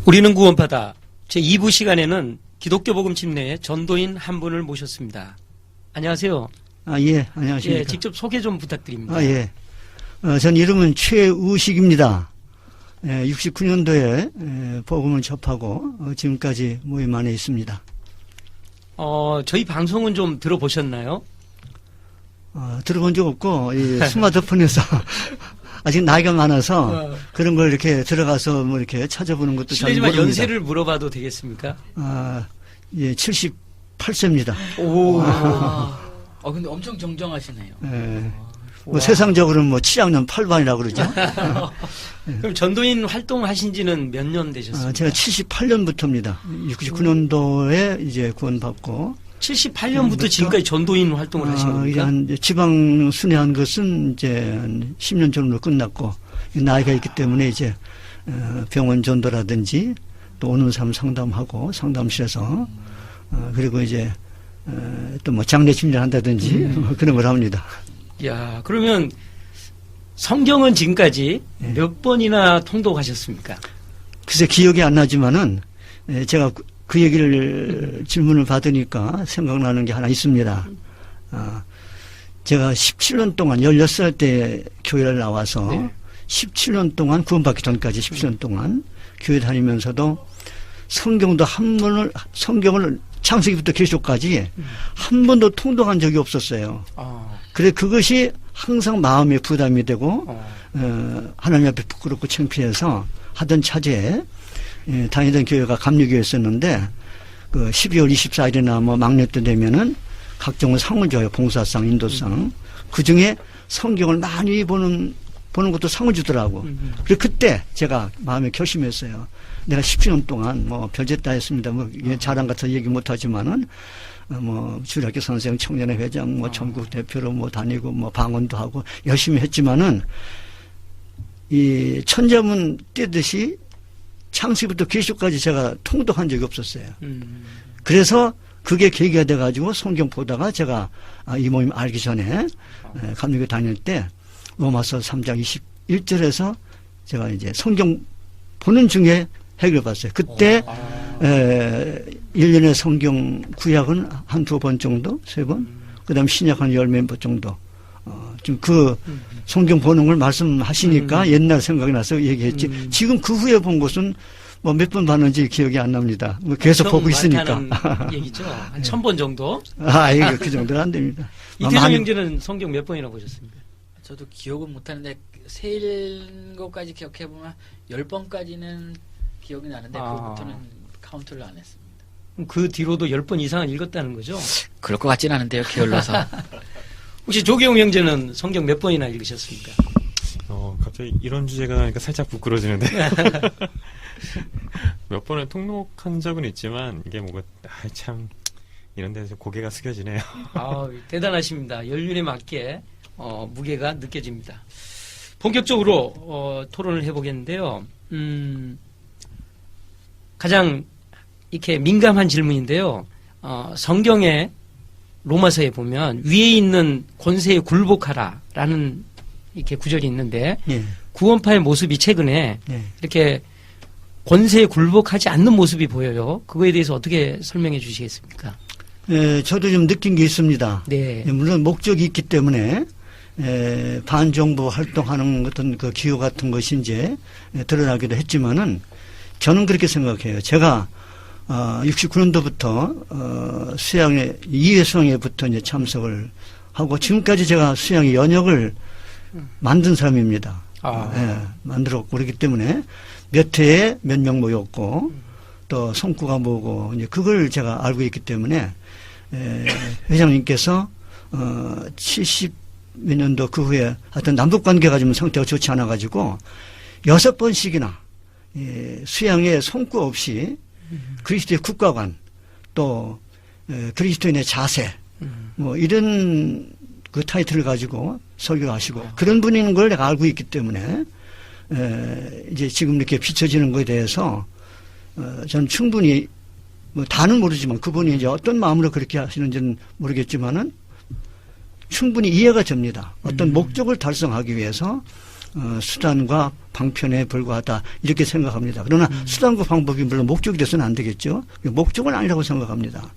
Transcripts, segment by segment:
우리는 구원받아 제2부 시간에는 기독교 복음 침례의 전도인 한 분을 모셨습니다. 안녕하세요. 예, 안녕하십니까. 예, 직접 소개 좀 부탁드립니다. 예. 전 이름은 최우식입니다. 69년도에 복음을 접하고 지금까지 모임 안에 있습니다. 저희 방송은 좀 들어보셨나요? 들어본 적 없고 이 스마트폰에서 아직 나이가 많아서 그런 걸 이렇게 들어가서 뭐 이렇게 찾아보는 것도 잘 모릅니다. 실례지만 연세를 물어봐도 되겠습니까? 예, 78세입니다. 오. 근데 엄청 정정하시네요. 예. 뭐 세상적으로는 뭐 7학년 8반이라고 그러죠. 그럼 전도인 활동하신 지는 몇 년 되셨습니까? 제가 78년부터입니다. 69년도에 이제 구원받고 78년부터 지금까지 전도인 활동을 하신 겁니까? 한 지방 순회한 것은 이제 한 10년 정도 끝났고 나이가 있기 때문에 이제 병원 전도라든지 또 오는 사람 상담하고 상담실에서 그리고 이제 또 뭐 장례 침례한다든지 그런 걸 합니다. 야, 그러면 성경은 지금까지 몇 번이나 통독하셨습니까? 글쎄 기억이 안 나지만은 제가 그 얘기를 질문을 받으니까 생각나는 게 하나 있습니다. 제가 17년 동안 16살 때 교회를 나와서 네. 17년 동안 구원받기 전까지 17년 동안 교회 다니면서도 성경을 창세기부터 계시록까지 한 번도 통독한 적이 없었어요. 그래 그것이 항상 마음에 부담이 되고 하나님 앞에 부끄럽고 창피해서 하던 차제에 다니던 교회가 감리교회였었는데 그 12월 24일이나 뭐 막내 때 되면은 각종 상을 줘요. 봉사상, 인도상. 그 중에 성경을 많이 보는 것도 상을 주더라고. 그리고 그때 제가 마음에 결심했어요. 내가 17년 동안 뭐 별짓 다 했습니다. 뭐 자랑 같은 얘기 못 하지만은 뭐 주일학교 선생, 청년회 회장, 뭐 전국 대표로 뭐 다니고 뭐 방언도 하고 열심히 했지만은 이 천자문 떼듯이 창세기부터 계시록까지 제가 통독한 적이 없었어요. 그래서 그게 계기가 돼가지고 성경 보다가 제가 이 모임 알기 전에 감리교 다닐 때 로마서 3장 21절에서 제가 이제 성경 보는 중에 핵을 봤어요. 그때 1년에 성경 구약은 한두 번 정도, 세 번, 그 다음 신약 한 10몇 정도. 좀 그 성경 보는 걸 말씀하시니까 옛날 생각이 나서 얘기했지. 지금 그 후에 본 것은 뭐 몇 번 봤는지 기억이 안 납니다. 뭐 계속 보고 있으니까. 얘기죠. 한 1000번 정도? 이거 그 정도는 안 됩니다. 이태정 형제는 성경 몇 번이나 보셨습니까? 저도 기억은 못하는데 세 읽은 것까지 기억해보면 10번까지는 기억이 나는데 그부터는 카운트를 안 했습니다. 그 뒤로도 10번 이상은 읽었다는 거죠? 그럴 것 같진 않은데요. 게을러서. 혹시 조계용 형제는 성경 몇 번이나 읽으셨습니까? 갑자기 이런 주제가 나니까 살짝 부끄러지는데. 몇 번을 통독한 적은 있지만 이게 뭐가 참 이런 데서 고개가 숙여지네요. 대단하십니다. 연륜에 맞게 무게가 느껴집니다. 본격적으로 토론을 해보겠는데요. 가장 이렇게 민감한 질문인데요. 성경의 로마서에 보면 위에 있는 권세에 굴복하라라는 이렇게 구절이 있는데 구원파의 모습이 최근에 이렇게 권세에 굴복하지 않는 모습이 보여요. 그거에 대해서 어떻게 설명해 주시겠습니까? 저도 좀 느낀 게 있습니다. 네. 물론 목적이 있기 때문에 반정부 활동하는 어떤 그 기호 같은 것이 이제 드러나기도 했지만은 저는 그렇게 생각해요. 제가 69년도부터 수양회 2회 수양회부터 이제 참석을 하고 지금까지 제가 수양회 연역을 만든 사람입니다. 만들었고 그렇기 때문에 몇 회에 몇 명 모였고 또 성구가 뭐고 이제 그걸 제가 알고 있기 때문에 회장님께서 70 몇 년도 그 후에 하여튼 남북 관계가 좀 상태가 좋지 않아 가지고 6번씩이나 수양회 손구 없이 그리스도의 국가관 또 그리스도인의 자세 뭐 이런 그 타이틀을 가지고 설교하시고 그런 분인 걸 내가 알고 있기 때문에 이제 지금 이렇게 비춰지는 것에 대해서 저는 충분히 뭐 다는 모르지만 그분이 이제 어떤 마음으로 그렇게 하시는지는 모르겠지만은 충분히 이해가 됩니다. 어떤 목적을 달성하기 위해서 수단과 방편에 불과하다 이렇게 생각합니다. 그러나 수단과 방법이 물론 목적이 돼서는 안 되겠죠. 목적은 아니라고 생각합니다.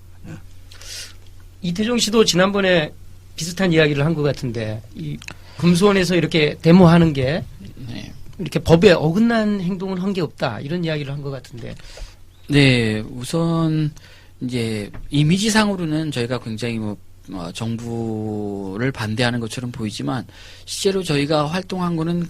이태종 씨도 지난번에 비슷한 이야기를 한 것 같은데 이 금수원에서 이렇게 데모하는 게 네. 이렇게 법에 어긋난 행동은 한 게 없다 이런 이야기를 한 것 같은데. 네, 우선 이제 이미지상으로는 저희가 굉장히 정부를 반대하는 것처럼 보이지만 실제로 저희가 활동한 거는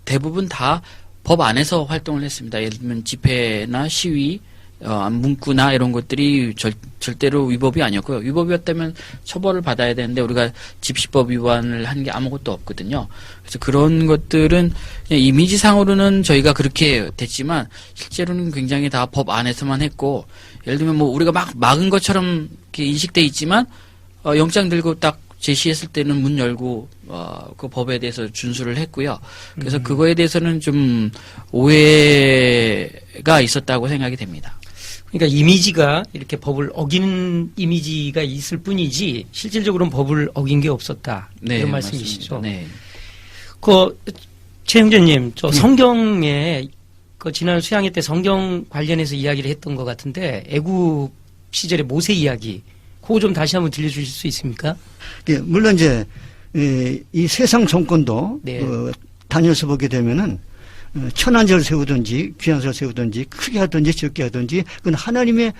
대부분 다 법 안에서 활동을 했습니다. 예를 들면 집회나 시위, 문구나 이런 것들이 절대로 위법이 아니었고요. 위법이었다면 처벌을 받아야 되는데 우리가 집시법 위반을 한 게 아무것도 없거든요. 그래서 그런 것들은 그냥 이미지상으로는 저희가 그렇게 됐지만 실제로는 굉장히 다 법 안에서만 했고, 예를 들면 뭐 우리가 막 막은 것처럼 이렇게 인식돼 있지만 영장 들고 딱 제시했을 때는 문 열고 그 법에 대해서 준수를 했고요. 그래서 그거에 대해서는 좀 오해가 있었다고 생각이 됩니다. 그러니까 이미지가 이렇게 법을 어기는 이미지가 있을 뿐이지 실질적으로는 법을 어긴 게 없었다. 네, 이런 말씀이시죠. 맞습니다. 네. 최 형제님, 저 성경에 지난 수양회 때 성경 관련해서 이야기를 했던 것 같은데 애굽 시절의 모세 이야기 그거 좀 다시 한번 들려주실 수 있습니까? 예, 물론 이제 이 세상 정권도 네. 다녀서 보게 되면은 천한절 세우든지 귀한절 세우든지 크게 하든지 적게 하든지 그건 하나님의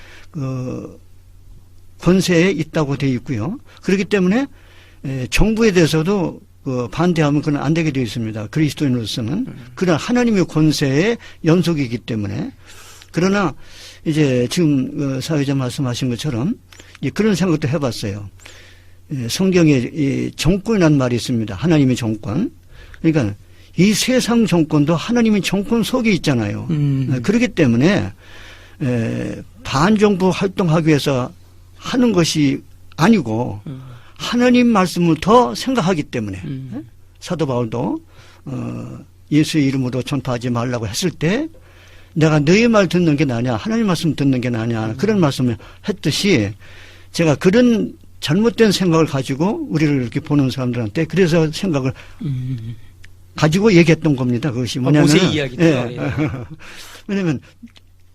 권세에 있다고 되어 있고요. 그렇기 때문에 정부에 대해서도 반대하면 그건 안 되게 되어 있습니다. 그리스도인으로서는. 그러나 하나님의 권세의 연속이기 때문에. 그러나 이제 지금 사회자 말씀하신 것처럼 그런 생각도 해봤어요. 성경에 이 정권이라는 말이 있습니다. 하나님의 정권. 그러니까 이 세상 정권도 하나님의 정권 속에 있잖아요. 그렇기 때문에 반정부 활동하기 위해서 하는 것이 아니고 하나님 말씀을 더 생각하기 때문에 사도 바울도 예수의 이름으로 전파하지 말라고 했을 때 내가 너희 말 듣는 게 나냐 하나님 말씀 듣는 게 나냐 그런 말씀을 했듯이 제가 그런 잘못된 생각을 가지고 우리를 이렇게 보는 사람들한테 그래서 생각을 가지고 얘기했던 겁니다. 그것이 뭐냐면 모세 이야기죠. 예. 왜냐하면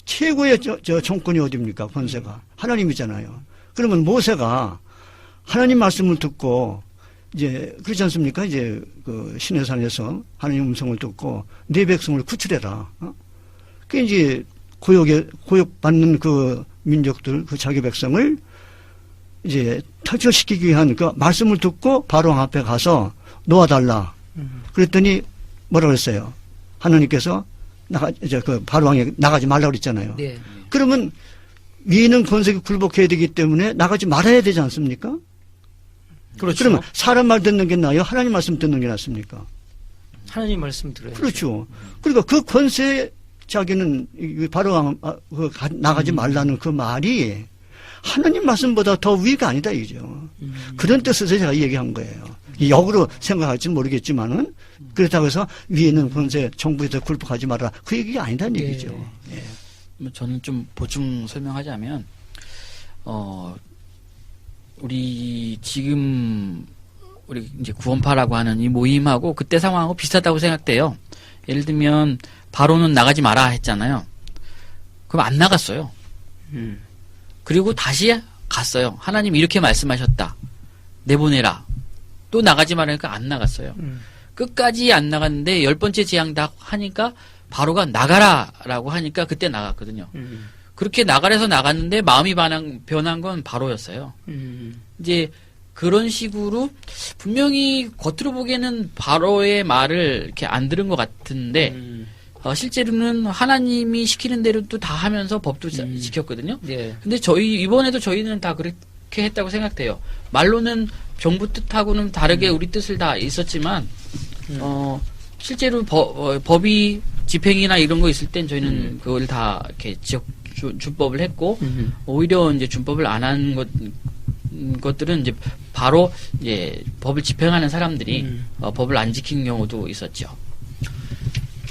최고의 정권이 어디입니까? 권세가 하나님이잖아요. 그러면 모세가 하나님 말씀을 듣고 이제 그렇지 않습니까? 이제 그 시내산에서 하나님 음성을 듣고 내 백성을 구출해라. 그 이제 고역받는 그 민족들 그 자기 백성을 이제 탈출시키기 위한 그 말씀을 듣고 바로왕 앞에 가서 놓아달라. 그랬더니 뭐라고 했어요? 하나님께서 그 바로왕이 나가지 말라고 그랬잖아요. 네. 그러면 위에는 권세에 굴복해야 되기 때문에 나가지 말아야 되지 않습니까? 그렇죠. 그러면 사람 말 듣는 게 나아요? 하나님 말씀 듣는 게 낫습니까? 하나님 말씀 들어야죠. 그렇죠. 그러니까 그 권세 자기는 바로왕 나가지 말라는 그 말이 하나님 말씀보다 더 위가 아니다 이죠. 그런 뜻에서 제가 얘기한 거예요. 역으로 생각할지는 모르겠지만은 그렇다고 해서 위에는 권세 정부에서 굴복하지 마라 그 얘기가 아니다는 얘기죠. 네. 예. 저는 좀 보충 설명하자면 우리 지금 우리 이제 구원파라고 하는 이 모임하고 그때 상황하고 비슷하다고 생각돼요. 예를 들면 바로는 나가지 마라 했잖아요. 그럼 안 나갔어요. 그리고 다시 갔어요. 하나님 이렇게 말씀하셨다. 내보내라. 또 나가지 말라니까 안 나갔어요. 끝까지 안 나갔는데 10번째 재앙 다 하니까 바로가 나가라라고 하니까 그때 나갔거든요. 그렇게 나가래서 나갔는데 마음이 변한 건 바로였어요. 이제 그런 식으로 분명히 겉으로 보기에는 바로의 말을 이렇게 안 들은 것 같은데 실제로는 하나님이 시키는 대로 또 다 하면서 법도 지켰거든요. 네. 근데 이번에도 저희는 다 그렇게 했다고 생각돼요. 말로는 정부 뜻하고는 다르게 우리 뜻을 다 있었지만 실제로 법이 집행이나 이런 거 있을 땐 저희는 그걸 다 이렇게 준법을 했고 오히려 이제 준법을 안 한 것들은 이제 바로 이제 법을 집행하는 사람들이 법을 안 지킨 경우도 있었죠.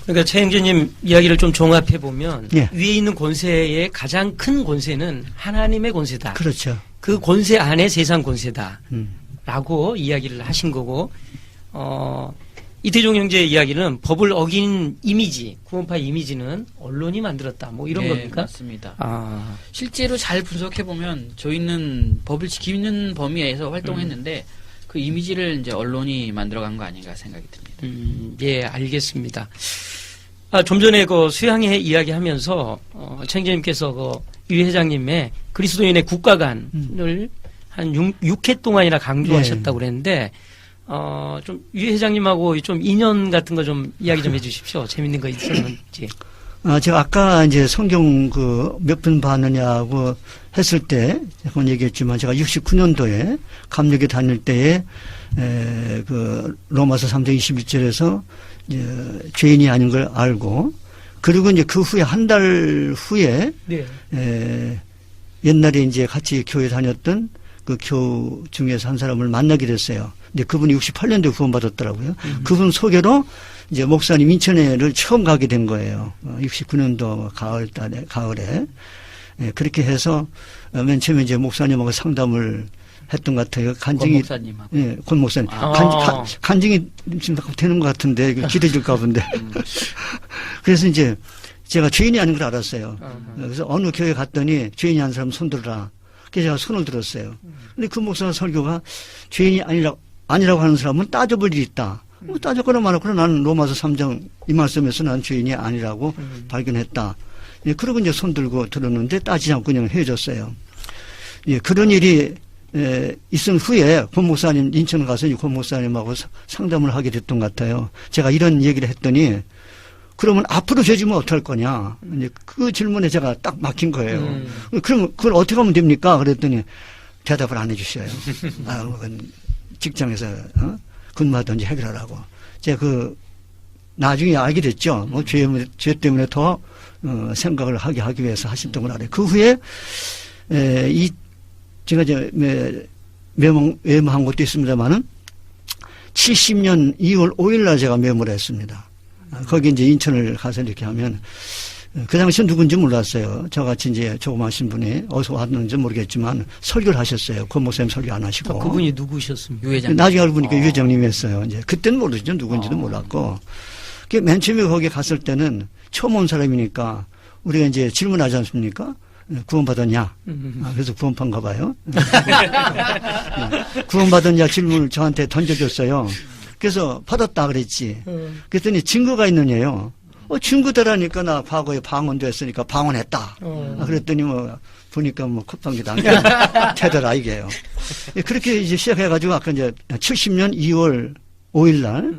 그러니까 최 형제님 이야기를 좀 종합해 보면 예. 위에 있는 권세의 가장 큰 권세는 하나님의 권세다. 그렇죠. 그 권세 안에 세상 권세다라고 이야기를 하신 거고 이태종 형제의 이야기는 법을 어긴 이미지, 구원파 이미지는 언론이 만들었다. 뭐 이런 네, 겁니까? 맞습니다. 아, 실제로 잘 분석해 보면 저희는 법을 지키는 범위에서 활동했는데 그 이미지를 이제 언론이 만들어간 거 아닌가 생각이 듭니다. 예, 알겠습니다. 좀 전에 그 수양회 이야기하면서 최 형제님께서 그 유 회장님의 그리스도인의 국가관을 한 6회 동안이나 강조하셨다고 그랬는데 좀 유 회장님하고 좀 인연 같은 거 좀 이야기 좀 해주십시오. 재밌는 거 있었는지. 제가 아까 이제 성경 그 몇 분 봤느냐고 했을 때, 한번 얘기했지만 제가 69년도에 감력에 다닐 때에, 그 로마서 3장 21절에서 죄인이 아닌 걸 알고, 그리고 이제 그 후에 한 달 후에, 네. 옛날에 이제 같이 교회 다녔던 그 교우 중에서 한 사람을 만나게 됐어요. 근데 그분이 68년도에 구원받았더라고요. 그분 소개로 이제 목사님 인천에를 처음 가게 된 거예요. 69년도 가을에. 예, 그렇게 해서 맨 처음에 이제 목사님하고 상담을 했던 것 같아요. 간증이. 권 목사님하고. 예, 권 목사님. 간증이 지금 되는 것 같은데, 길어질까 본데. 그래서 이제 제가 죄인이 아닌 걸 알았어요. 그래서 어느 교회 갔더니 죄인이 아닌 사람 손 들어라. 그래서 제가 손을 들었어요. 근데 그 목사 설교가 죄인이 아니라고 하는 사람은 따져볼 일이 있다. 따졌거나 말았거나 나는 로마서 3장 이 말씀에서 난 죄인이 아니라고 발견했다. 예, 그러고 이제 손 들고 들었는데 따지지 않고 그냥 헤어졌어요. 예, 그런 일이 있은 후에 권 목사님 인천 가서 권 목사님하고 상담을 하게 됐던 것 같아요. 제가 이런 얘기를 했더니 그러면 앞으로 죄 지면 어떡할 거냐. 이제 그 질문에 제가 딱 막힌 거예요. 그럼 그걸 어떻게 하면 됩니까? 그랬더니 대답을 안 해주셔요. 그건 직장에서 근무하든지 해결하라고. 제가 나중에 알게 됐죠. 뭐 죄 때문에 더 생각을 하기 위해서 하셨던 걸 알아요. 그 후에 제가 이제 메모한 것도 있습니다만은 70년 2월 5일 날 제가 메모를 했습니다. 거기 이제 인천을 가서 이렇게 하면 그 당시 누군지 몰랐어요. 저같이 이제 조그마신 분이 어디서 왔는지 모르겠지만 설교를 하셨어요. 권 목사님 설교 안 하시고. 그분이 누구셨습니까? 유 회장님. 나중에 알고 보니까 유 회장님이 했어요. 이제 그때는 모르죠. 누군지도 몰랐고. 맨 처음에 거기 갔을 때는 처음 온 사람이니까 우리가 이제 질문하지 않습니까? 구원받았냐? 그래서 구원파인가 봐요. 구원받았냐 질문을 저한테 던져줬어요. 그래서 받았다 그랬지. 그랬더니 증거가 있느냐요. 증거대라니까 나 과거에 방언도 했으니까 방언했다. 그랬더니 보니까 콧방귀도 안 되더라 이게요. 그렇게 이제 시작해가지고 아까 이제 70년 2월 5일 날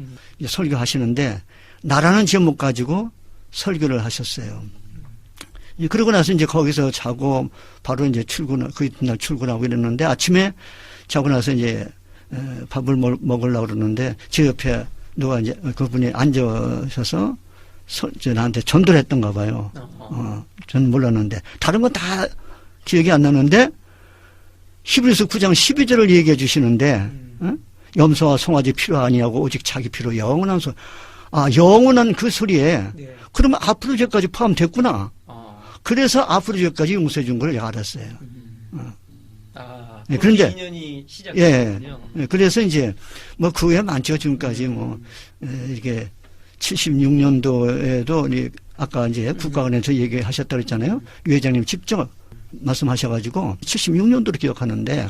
설교하시는데 나라는 제목 가지고 설교를 하셨어요. 그러고 나서 이제 거기서 자고 바로 이제 그 이튿날 출근하고 이랬는데 아침에 자고 나서 이제 밥을 먹으려고 그러는데 제 옆에 누가 이제 그분이 앉으셔서 나한테 전도를 했던가 봐요. 저는 몰랐는데 다른 건 다 기억이 안 나는데 히브리서 9장 12절을 얘기해 주시는데 염소와 송아지 필요 아니하고 오직 자기 필요 영원한 소리. 영원한 그 소리에 그러면 앞으로 죄까지 포함됐구나. 그래서 앞으로 죄까지 용서해 준 걸 알았어요. 네, 그런데 2년이 시작됐군요. 그래서 이제 그 후에 많죠. 지금까지 이렇게 76년도에도 아까 이제 국가관에서 얘기하셨다고 했잖아요. 유 회장님 직접 말씀하셔가지고 76년도로 기억하는데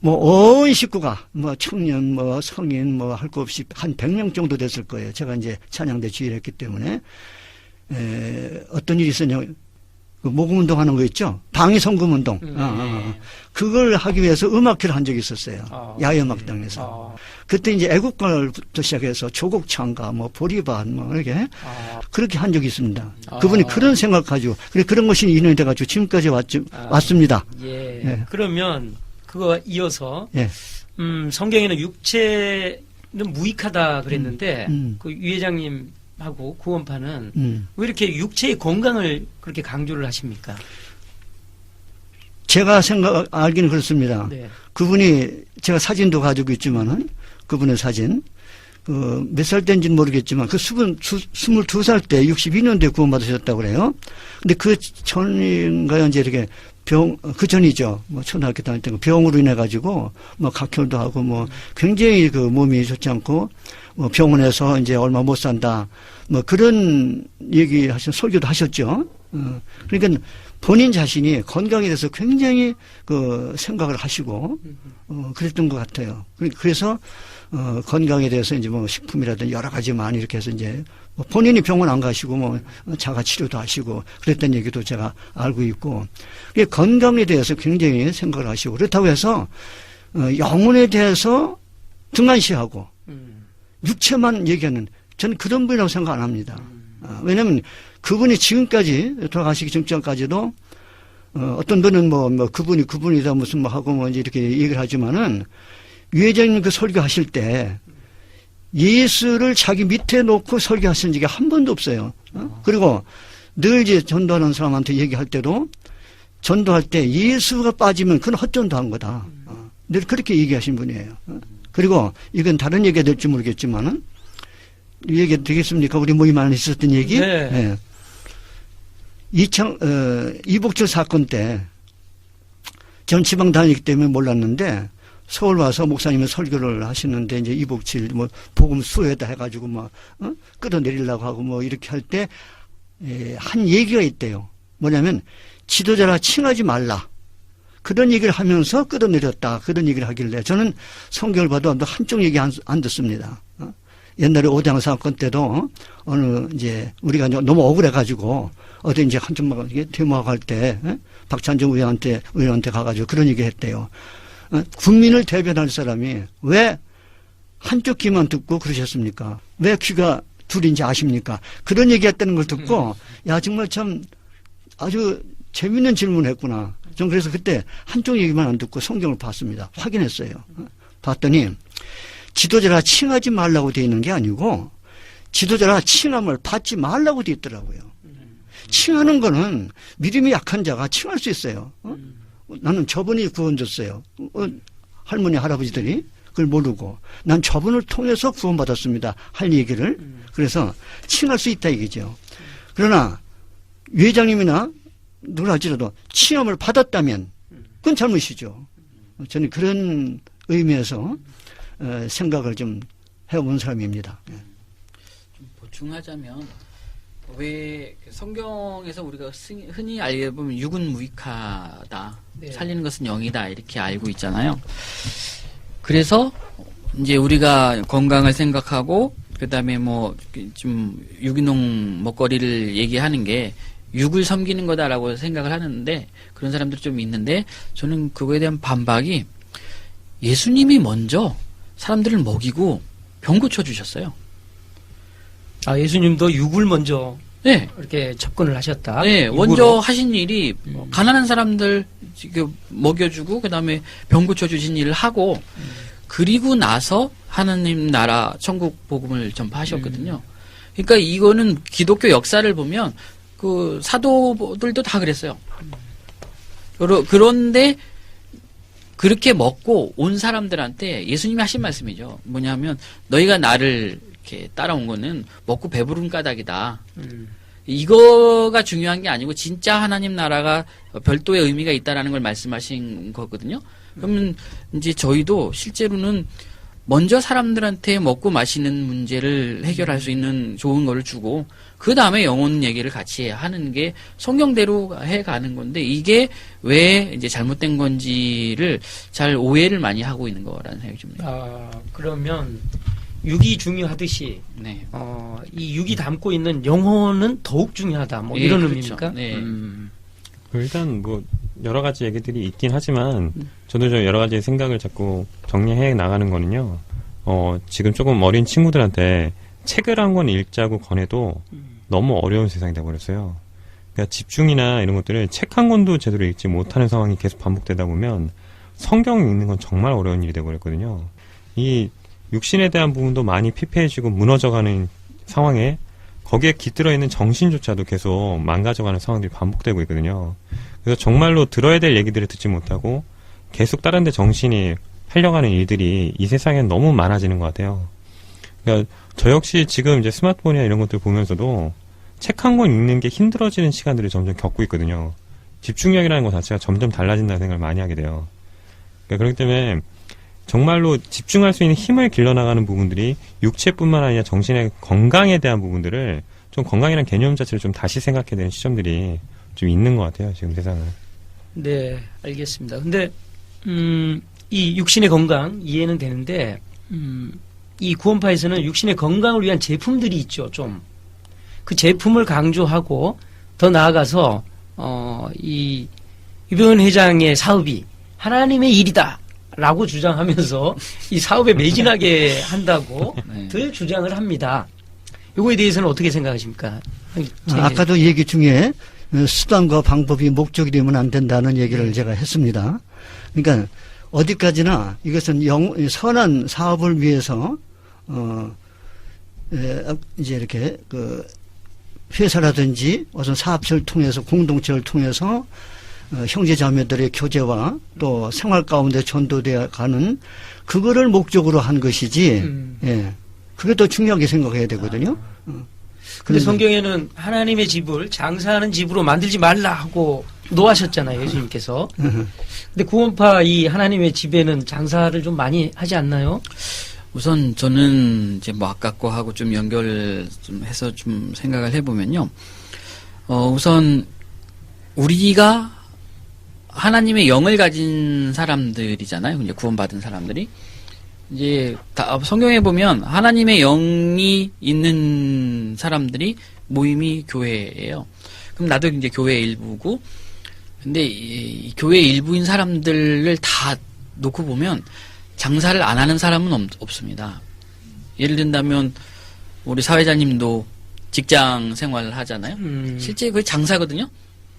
온 식구가 청년 성인 할 거 없이 한 100명 정도 됐을 거예요. 제가 이제 찬양대 주의를 했기 때문에 어떤 일이 있었냐. 그 모금운동 하는 거 있죠? 방위성금운동. 그걸 하기 위해서 음악회를 한 적이 있었어요. 야외음악당에서. 그때 이제 애국가부터 시작해서 조국창가, 보리반, 이렇게. 그렇게 한 적이 있습니다. 그분이 그런 생각 가지고, 그런 것이 인연이 돼가지고 지금까지 왔습니다. 예. 예. 그러면 그거 이어서, 예. 성경에는 육체는 무익하다 그랬는데, 그 유 회장님 하고 구원파는 왜 이렇게 육체의 건강을 그렇게 강조를 하십니까? 제가 알기는 그렇습니다. 네. 그분이 제가 사진도 가지고 있지만은 그분의 사진 몇 살 때인지는 모르겠지만 22살 때 62년도에 구원받으셨다고 그래요. 근데 그 전인가요? 이제 이렇게 그 전이죠. 초등학교 다닐 때 병으로 인해 가지고 각혈도 하고 굉장히 몸이 좋지 않고 뭐 병원에서 이제 얼마 못 산다. 뭐 그런 얘기 설교도 하셨죠. 그러니까 본인 자신이 건강에 대해서 굉장히 그 생각을 하시고, 그랬던 것 같아요. 그래서, 건강에 대해서 이제 뭐 식품이라든지 여러 가지 많이 이렇게 해서 이제 뭐 본인이 병원 안 가시고 뭐 자가 치료도 하시고 그랬던 얘기도 제가 알고 있고, 건강에 대해서 굉장히 생각을 하시고, 그렇다고 해서, 영혼에 대해서 등한시하고, 육체만 얘기하는, 저는 그런 분이라고 생각 안 합니다. 왜냐면 그분이 지금까지 돌아가시기 직전까지도 어떤 분은 뭐 그분이다 무슨 뭐 하고 뭐 이렇게 얘기를 하지만은 유 회장님 그 설교하실 때 예수를 자기 밑에 놓고 설교하신 적이 한 번도 없어요. 그리고 늘 이제 전도하는 사람한테 얘기할 때도 전도할 때 예수가 빠지면 그건 헛전도한 거다. 늘 그렇게 얘기하신 분이에요. 그리고 이건 다른 얘기가 될지 모르겠지만은 이 얘기 되겠습니까? 우리 모임 안에 있었던 얘기? 네. 네. 이복철 사건 때, 전 지방 다니기 때문에 몰랐는데, 서울 와서 목사님이 설교를 하시는데, 이제 이복철, 뭐, 복음 수요에다 해가지고, 막, 끌어내리려고 하고, 뭐, 이렇게 할 때, 한 얘기가 있대요. 뭐냐면, 지도자라 칭하지 말라. 그런 얘기를 하면서 끌어내렸다. 그런 얘기를 하길래, 저는 성경을 봐도 한쪽 얘기 안 듣습니다. 옛날에 오대양 사건 때도 어느 이제 우리가 너무 억울해가지고 어디 이제 한쪽 막 데모하고 할 때 박찬정 의원한테 가가지고 그런 얘기 했대요. 국민을 대변할 사람이 왜 한쪽 귀만 듣고 그러셨습니까? 왜 귀가 둘인지 아십니까? 그런 얘기 했다는 걸 듣고 야 정말 참 아주 재밌는 질문을 했구나. 전 그래서 그때 한쪽 얘기만 안 듣고 성경을 봤습니다. 확인했어요. 봤더니 지도자라 칭하지 말라고 돼 있는 게 아니고 지도자라 칭함을 받지 말라고 돼 있더라고요. 칭하는 거는 믿음이 약한 자가 칭할 수 있어요. 나는 저분이 구원 줬어요. 할머니 할아버지들이 그걸 모르고 난 저분을 통해서 구원받았습니다. 할 얘기를. 그래서 칭할 수 있다 이거죠. 그러나 유 회장님이나 누구라 할지라도 칭함을 받았다면 그건 잘못이죠. 저는 그런 의미에서 생각을 좀 해온 사람입니다. 좀 보충하자면 왜 성경에서 우리가 흔히 알게 보면 육은 무익하다, 네. 살리는 것은 영이다 이렇게 알고 있잖아요. 그래서 이제 우리가 건강을 생각하고 그다음에 뭐 좀 유기농 먹거리를 얘기하는 게 육을 섬기는 거다라고 생각을 하는데 그런 사람들이 좀 있는데 저는 그거에 대한 반박이 예수님이 먼저 사람들을 먹이고 병 고쳐주셨어요. 아, 예수님도 육을 먼저 네. 이렇게 접근을 하셨다. 네, 육으로. 먼저 하신 일이 가난한 사람들 지금 먹여주고 그다음에 병 고쳐주신 일을 하고 그리고 나서 하나님 나라 천국 복음을 전파하셨거든요. 그러니까 이거는 기독교 역사를 보면 그 사도들도 다 그랬어요. 그런데 그렇게 먹고 온 사람들한테 예수님이 하신 말씀이죠. 뭐냐면 너희가 나를 이렇게 따라온 거는 먹고 배부른 까닭이다. 이거가 중요한 게 아니고 진짜 하나님 나라가 별도의 의미가 있다라는 걸 말씀하신 거거든요. 그러면 이제 저희도 실제로는 먼저 사람들한테 먹고 마시는 문제를 해결할 수 있는 좋은 거를 주고 그 다음에 영혼 얘기를 같이 하는 게 성경대로 해가는 건데 이게 왜 이제 잘못된 건지를 잘 오해를 많이 하고 있는 거라는 생각이 듭니다. 아, 그러면 육이 중요하듯이 네. 이 육이 담고 있는 영혼은 더욱 중요하다. 뭐 예, 이런 그렇죠. 의미입니까? 네. 일단 뭐 여러 가지 얘기들이 있긴 하지만 저도 좀 여러 가지 생각을 자꾸 정리해 나가는 거는요. 지금 조금 어린 친구들한테 책을 한 권 읽자고 권해도 너무 어려운 세상이 돼버렸어요. 그러니까 집중이나 이런 것들을 책 한 권도 제대로 읽지 못하는 상황이 계속 반복되다 보면 성경 읽는 건 정말 어려운 일이 돼버렸거든요. 이 육신에 대한 부분도 많이 피폐해지고 무너져가는 상황에 거기에 깃들어 있는 정신조차도 계속 망가져가는 상황들이 반복되고 있거든요. 그래서 정말로 들어야 될 얘기들을 듣지 못하고 계속 다른 데 정신이 팔려가는 일들이 이 세상엔 너무 많아지는 것 같아요. 그러니까 저 역시 지금 이제 스마트폰이나 이런 것들 보면서도 책 한 권 읽는 게 힘들어지는 시간들을 점점 겪고 있거든요. 집중력이라는 것 자체가 점점 달라진다는 생각을 많이 하게 돼요. 그러니까 그렇기 때문에 정말로 집중할 수 있는 힘을 길러나가는 부분들이 육체뿐만 아니라 정신의 건강에 대한 부분들을 좀 건강이라는 개념 자체를 좀 다시 생각해야 되는 시점들이 좀 있는 것 같아요. 지금 세상은. 네, 알겠습니다. 근데 이 육신의 건강 이해는 되는데 이 구원파에서는 육신의 건강을 위한 제품들이 있죠. 좀 그 제품을 강조하고 더 나아가서 이 유병헌 회장의 사업이 하나님의 일이다라고 주장하면서 이 사업에 매진하게 한다고 네. 늘 주장을 합니다. 이거에 대해서는 어떻게 생각하십니까? 아까도 얘기 중에 수단과 방법이 목적이 되면 안 된다는 얘기를 제가 했습니다. 그러니까 어디까지나 이것은 선한 사업을 위해서 이제 이렇게 그 회사라든지 어떤 사업체를 통해서 공동체를 통해서 형제 자매들의 교제와 또 생활 가운데 전도되어 가는 그거를 목적으로 한 것이지. 예. 그게 더 중요하게 생각해야 되거든요. 근데 성경에는 하나님의 집을 장사하는 집으로 만들지 말라 하고 노하셨잖아요, 예수님께서. 근데 구원파 이 하나님의 집에는 장사를 좀 많이 하지 않나요? 우선 저는 이제 뭐 아까 거하고 좀 연결 좀 해서 좀 생각을 해보면요. 우선 우리가 하나님의 영을 가진 사람들이잖아요. 이제 구원받은 사람들이. 이제 성경에 보면 하나님의 영이 있는 사람들이 모임이 교회예요. 그럼 나도 이제 교회의 일부고, 근데 이 교회의 일부인 사람들을 다 놓고 보면 장사를 안 하는 사람은 없습니다. 예를 든다면 우리 사회자님도 직장 생활을 하잖아요. 실제 그게 장사거든요.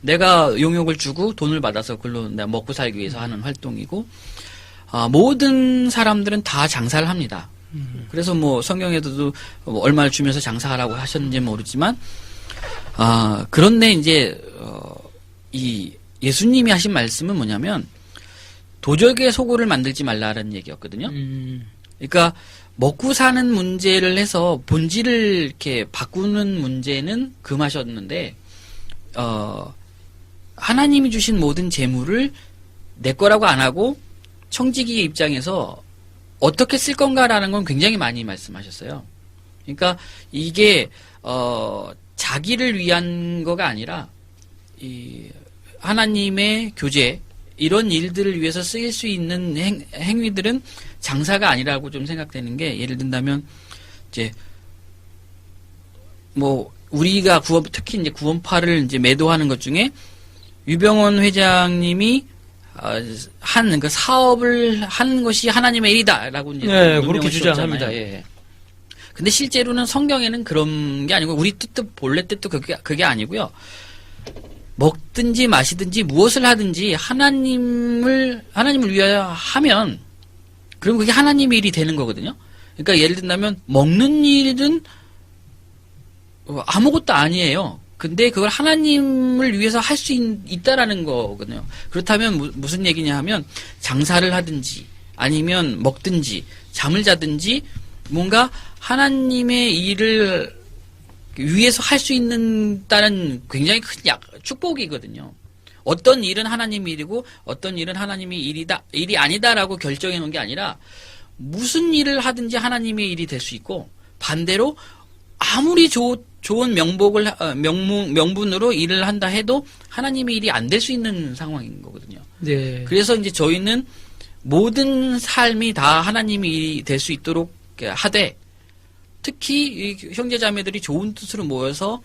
내가 용역을 주고 돈을 받아서 그걸로 내가 먹고 살기 위해서 하는 활동이고, 모든 사람들은 다 장사를 합니다. 그래서 뭐 성경에도 뭐 얼마를 주면서 장사하라고 하셨는지 모르지만, 그런데 이제 이 예수님이 하신 말씀은 뭐냐면 도적의 소굴을 만들지 말라라는 얘기였거든요. 그러니까 먹고 사는 문제를 해서 본질을 이렇게 바꾸는 문제는 금하셨는데, 하나님이 주신 모든 재물을 내 거라고 안 하고 청지기의 입장에서 어떻게 쓸 건가라는 건 굉장히 많이 말씀하셨어요. 그러니까 이게 자기를 위한 거가 아니라 이 하나님의 교제 이런 일들을 위해서 쓰일 수 있는 행위들은 장사가 아니라고 좀 생각되는 게, 예를 든다면 이제 뭐 우리가 특히 이제 구원파를 이제 매도하는 것 중에 유병헌 회장님이 한 그 사업을 한 것이 하나님의 일이다라고 이제 네, 그렇게 주장합니다. 예. 근데 실제로는 성경에는 그런 게 아니고 우리 뜻도 본래 뜻도 그게 아니고요. 먹든지 마시든지 무엇을 하든지 하나님을 위하여 하면 그럼 그게 하나님의 일이 되는 거거든요. 그러니까 예를 든다면 먹는 일은 아무것도 아니에요. 근데 그걸 하나님을 위해서 할 수 있다라는 거거든요. 그렇다면 무슨 얘기냐 하면 장사를 하든지 아니면 먹든지 잠을 자든지 뭔가 하나님의 일을 위해서 할 수 있다는 굉장히 큰 축복이거든요. 어떤 일은 하나님의 일이고 어떤 일은 하나님의 일이 아니다라고 결정해 놓은 게 아니라 무슨 일을 하든지 하나님의 일이 될 수 있고, 반대로 아무리 좋은 명분으로 일을 한다 해도 하나님의 일이 안 될 수 있는 상황인 거거든요. 네. 그래서 이제 저희는 모든 삶이 다 하나님의 일이 될 수 있도록 하되, 특히 이 형제자매들이 좋은 뜻으로 모여서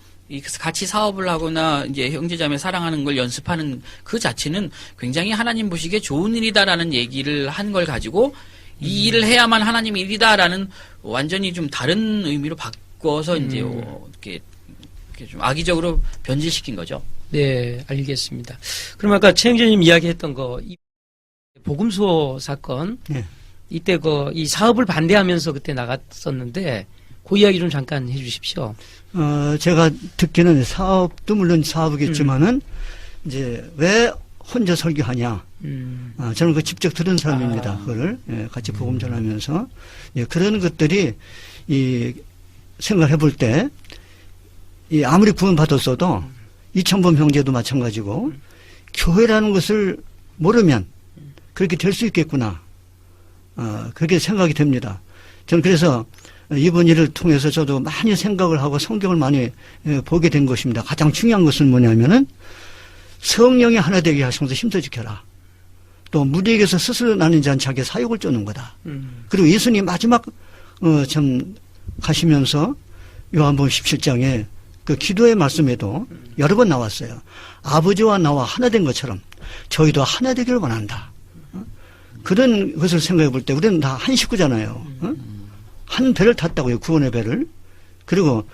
같이 사업을 하거나 이제 형제자매 사랑하는 걸 연습하는 그 자체는 굉장히 하나님 보시기에 좋은 일이다라는 얘기를 한 걸 가지고 이 일을 해야만 하나님의 일이다라는 완전히 좀 다른 의미로 바꿔서 이제 이렇게 좀 악의적으로 변질시킨 거죠. 네, 알겠습니다. 그럼 아까 최 형제님 이야기했던 거, 이 복음소 사건, 네. 이때 이 사업을 반대하면서 그때 나갔었는데, 그 이야기 좀 잠깐 해주십시오. 제가 듣기는 사업도 물론 사업이겠지만은 이제 왜 혼자 설교하냐. 저는 그 직접 들은 사람입니다. 그거를 같이 복음 전하면서 그런 것들이 생각해 볼 때 아무리 구원 받았어도 이창범 형제도 마찬가지고 교회라는 것을 모르면 그렇게 될 수 있겠구나. 그렇게 생각이 됩니다. 저는 그래서 이번 일을 통해서 저도 많이 생각을 하고 성경을 많이 보게 된 것입니다. 가장 중요한 것은 뭐냐면은 성령이 하나 되게 하시면서 힘써 지켜라. 또 무리에게서 스스로 나는 자는 자기의 사욕을 쫓는 거다. 그리고 예수님 마지막 참 가시면서 요한복음 17장에 그 기도의 말씀에도 여러 번 나왔어요. 아버지와 나와 하나 된 것처럼 저희도 하나 되기를 원한다. 그런 것을 생각해 볼 때 우리는 다 한 식구잖아요. 한 배를 탔다고요. 구원의 배를. 그리고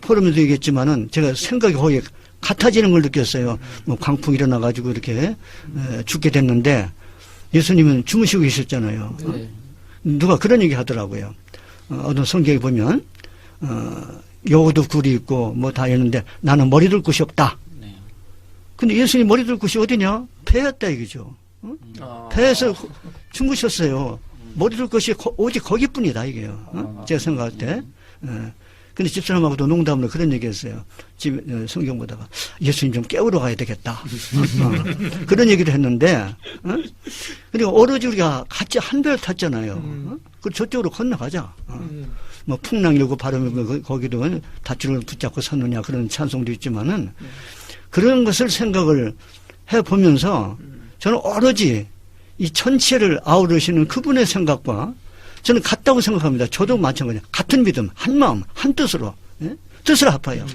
포럼에도 얘기했지만은 제가 생각이 거의 같아지는 걸 느꼈어요. 뭐 광풍 일어나가지고 이렇게 죽게 됐는데 예수님은 주무시고 계셨잖아요. 네. 누가 그런 얘기 하더라고요. 어떤 성경에 보면 여우도 굴이 있고 뭐 다 있는데 나는 머리 둘 곳이 없다. 네. 근데 예수님 머리 둘 곳이 어디냐? 배였다 이거죠. 배에서 주무셨어요. 머리 둘 곳이 오직 거기뿐이다 이게요. 제가 생각할 때. 근데 집사람하고도 농담으로 그런 얘기했어요. 성경 보다가 예수님 좀 깨우러 가야 되겠다. 그런 얘기를 했는데, 그리고 오로지 우리가 같이 한 배를 탔잖아요. 그리고 저쪽으로 건너가자. 뭐 풍랑 일고 바람이 불고 거기도 닷줄을 붙잡고 섰느냐 그런 찬송도 있지만은 그런 것을 생각을 해 보면서 저는 오로지 이 전체를 아우르시는 그분의 생각과 저는 같다고 생각합니다. 저도 마찬가지예요. 같은 믿음, 한 마음, 한 뜻으로. 예? 뜻을 합하여.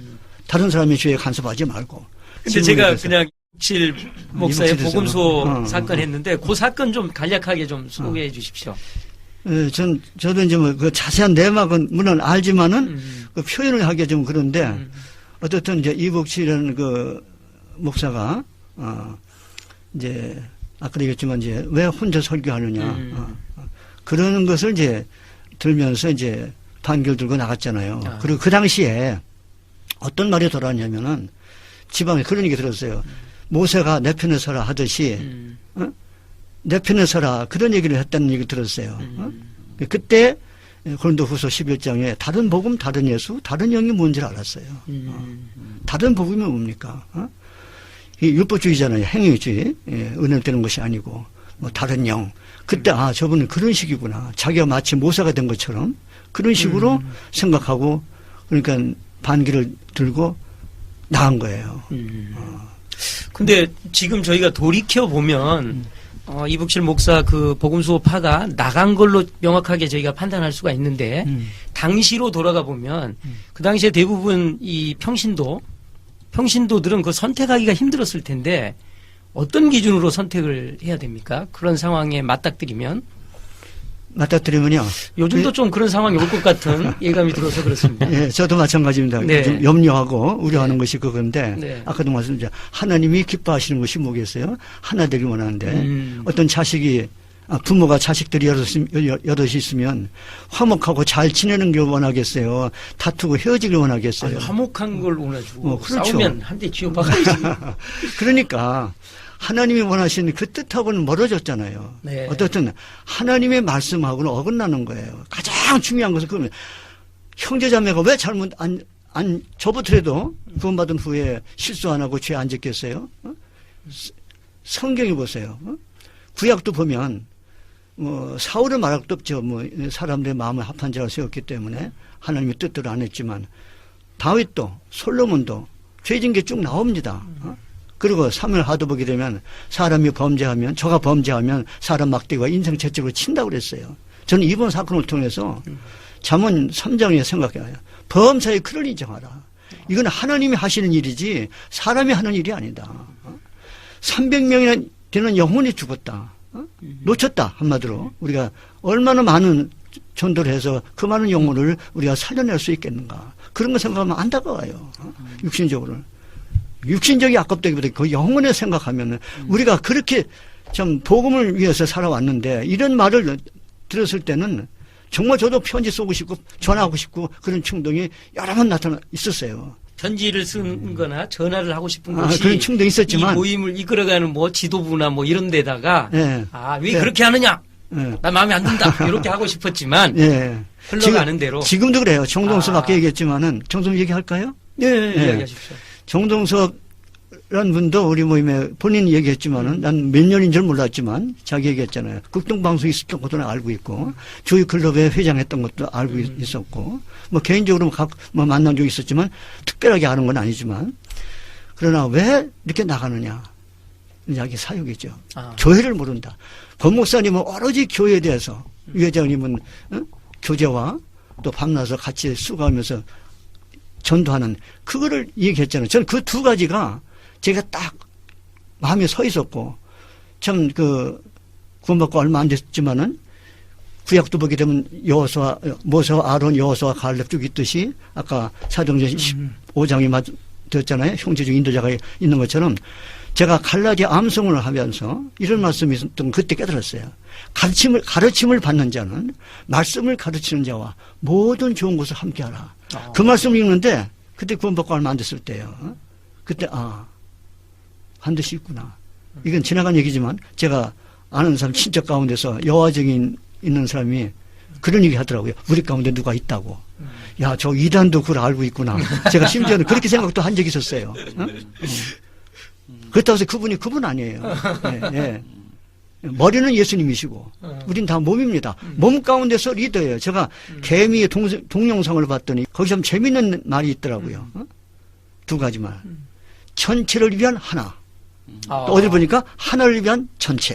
다른 사람의 죄에 간섭하지 말고. 근데 제가 그냥 칠 목사의 이목질에서. 복음소 사건 했는데 그 사건 좀 간략하게 좀 소개해 주십시오. 예, 저도 이제 뭐 그 자세한 내막은 물론 알지만은 그 표현을 하기가 좀 그런데 어쨌든 이제 이복치라는 그 목사가 이제 아까 얘기했지만 이제 왜 혼자 설교하느냐. 그러는 것을 이제 들면서 이제 판결 들고 나갔잖아요. 그리고 그 당시에 어떤 말이 돌아왔냐면은 지방에 그런 얘기 들었어요. 모세가 내 편에 서라 하듯이 내 편에 서라 그런 얘기를 했다는 얘기 들었어요. 그때 고린도후서 11장에 다른 복음, 다른 예수, 다른 영이 뭔지를 알았어요. 다른 복음이 뭡니까? 이 율법주의잖아요. 행위주의. 은혜 되는 것이 아니고 뭐 다른 영. 그때 저분은 그런 식이구나. 자기가 마치 모세가 된 것처럼 그런 식으로 생각하고 그러니까 반기를 들고 나간 거예요. 근데 지금 저희가 돌이켜 보면 이북실 목사 그 복음수호파가 나간 걸로 명확하게 저희가 판단할 수가 있는데 당시로 돌아가 보면 그 당시에 대부분 이 평신도들은 그 선택하기가 힘들었을 텐데 어떤 기준으로 선택을 해야 됩니까? 그런 상황에 맞닥뜨리면요. 요즘도 좀 그런 상황이 올 것 같은 예감이 들어서 그렇습니다. 예, 저도 마찬가지입니다. 네. 좀 염려하고 우려하는 것이 그건데 네. 아까도 말씀드렸죠. 하나님이 기뻐하시는 것이 뭐겠어요? 하나 되길 원하는데 어떤 자식이 부모가 자식들이 여럿이 있으면 화목하고 잘 지내는 걸 원하겠어요? 다투고 헤어지길 원하겠어요? 아니, 화목한 걸 원하죠. 그렇죠. 싸우면 한 대 쥐어박아야지. 그러니까 하나님이 원하시는 그 뜻하고는 멀어졌잖아요. 네. 어떻든 하나님의 말씀하고는 어긋나는 거예요. 가장 중요한 것은 그러면 형제자매가 왜 잘못 저부터라도 구원받은 후에 실수 안 하고 죄 안 짓겠어요? 성경에 보세요. 구약도 보면 사울을 말할 것도 없죠. 사람들의 마음을 합한 자를 세웠기 때문에 하나님의 뜻대로 안 했지만 다윗도 솔로몬도 죄진 게 쭉 나옵니다. 그리고 사무엘 하도 보게 되면 사람이 범죄하면 저가 범죄하면 사람 막대기와 인생 채찍으로 친다고 그랬어요. 저는 이번 사건을 통해서 잠언 3장에 생각해요. 범사에 그를 인정하라. 이건 하나님이 하시는 일이지 사람이 하는 일이 아니다. 300명이나 되는 영혼이 죽었다. 놓쳤다 한마디로. 우리가 얼마나 많은 전도를 해서 그 많은 영혼을 우리가 살려낼 수 있겠는가. 그런 거 생각하면 안타까워요. 육신적이 아깝다기보다 그 영혼을 생각하면 우리가 그렇게 좀 복음을 위해서 살아왔는데 이런 말을 들었을 때는 정말 저도 편지 쓰고 싶고 전화하고 싶고 그런 충동이 여러 번 있었어요. 편지를 쓴 거나 전화를 하고 싶은 것이 그런 충동이 있었지만 이 모임을 이끌어가는 지도부나 이런 데다가 네. 왜 그렇게 하느냐? 네. 나 마음에 안 든다. 이렇게 하고 싶었지만 흘러가는 대로. 지금도 그래요. 정동섭 아까 얘기했지만은 정동섭 얘기할까요? 네, 이야기하십시오. 정동섭 라는 분도 우리 모임에 본인이 얘기했지만은 난 몇 년인 줄 몰랐지만 자기 얘기했잖아요. 극동방송에 있었던 것도 알고 있고 조이클럽에 회장했던 것도 알고 있었고 뭐 개인적으로 뭐 만난 적이 있었지만 특별하게 아는 건 아니지만 그러나 왜 이렇게 나가느냐. 자기 사역이죠. 교회를 모른다. 권 목사님은 오로지 교회에 대해서 유 회장님은 교제와 또 밤낮을 같이 수고하면서 전도하는 그거를 얘기했잖아요. 저는 그 두 가지가 제가 딱 마음에 서 있었고 참 구원받고 얼마 안 됐지만은 구약도 보게 되면 여호수아 모세와 아론 여호수아 갈렙 쭉 있듯이 아까 사도행전 15장이 되었잖아요. 형제중 인도자가 있는 것처럼 제가 갈라디 암송을 하면서 이런 말씀이 있었던 그때 깨달았어요. 가르침을 받는 자는 말씀을 가르치는 자와 모든 좋은 것을 함께하라. 그 말씀을 읽는데 그때 구원받고 얼마 안 됐을 때요. 그때 반드시 있구나. 이건 지나간 얘기지만 제가 아는 사람 친척 가운데서 여화 증인 있는 사람이 그런 얘기 하더라고요. 우리 가운데 누가 있다고. 야, 저 이단도 그걸 알고 있구나. 제가 심지어는 그렇게 생각도 한 적이 있었어요. 그렇다고 해서 그분 아니에요. 예. 머리는 예수님이시고 우린 다 몸입니다. 몸 가운데서 리더예요. 제가 개미의 동영상을 봤더니 거기서 좀 재밌는 말이 있더라고요. 두 가지 말. 전체를 위한 하나. 또 어디 보니까 하나를 위한 전체.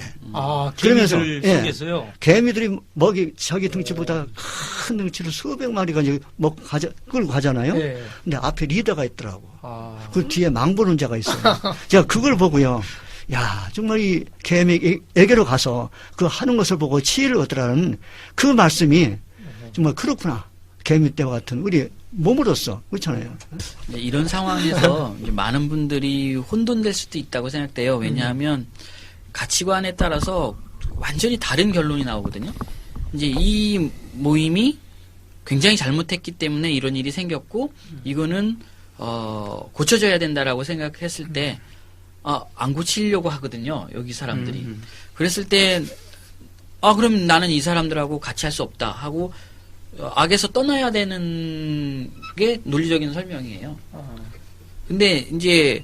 그러면서 속에서요. 개미들이 자기 등치보다 큰 등치를 수백 마리가 이제 끌고 가잖아요. 네. 근데 앞에 리더가 있더라고. 그 뒤에 망보는 자가 있어요. 제가 그걸 보고요. 야, 정말 이 개미에게로 가서 그 하는 것을 보고 치유를 얻으라는 그 말씀이 정말 그렇구나. 개미 때와 같은 우리 몸으로서 그렇잖아요. 네, 이런 상황에서 이제 많은 분들이 혼돈될 수도 있다고 생각돼요. 왜냐하면 가치관에 따라서 완전히 다른 결론이 나오거든요. 이제 이 모임이 굉장히 잘못했기 때문에 이런 일이 생겼고 이거는 고쳐져야 된다라고 생각했을 때 안 고치려고 하거든요. 여기 사람들이. 그랬을 때 그럼 나는 이 사람들하고 같이 할 수 없다 하고 악에서 떠나야 되는 게 논리적인 설명이에요. 근데 이제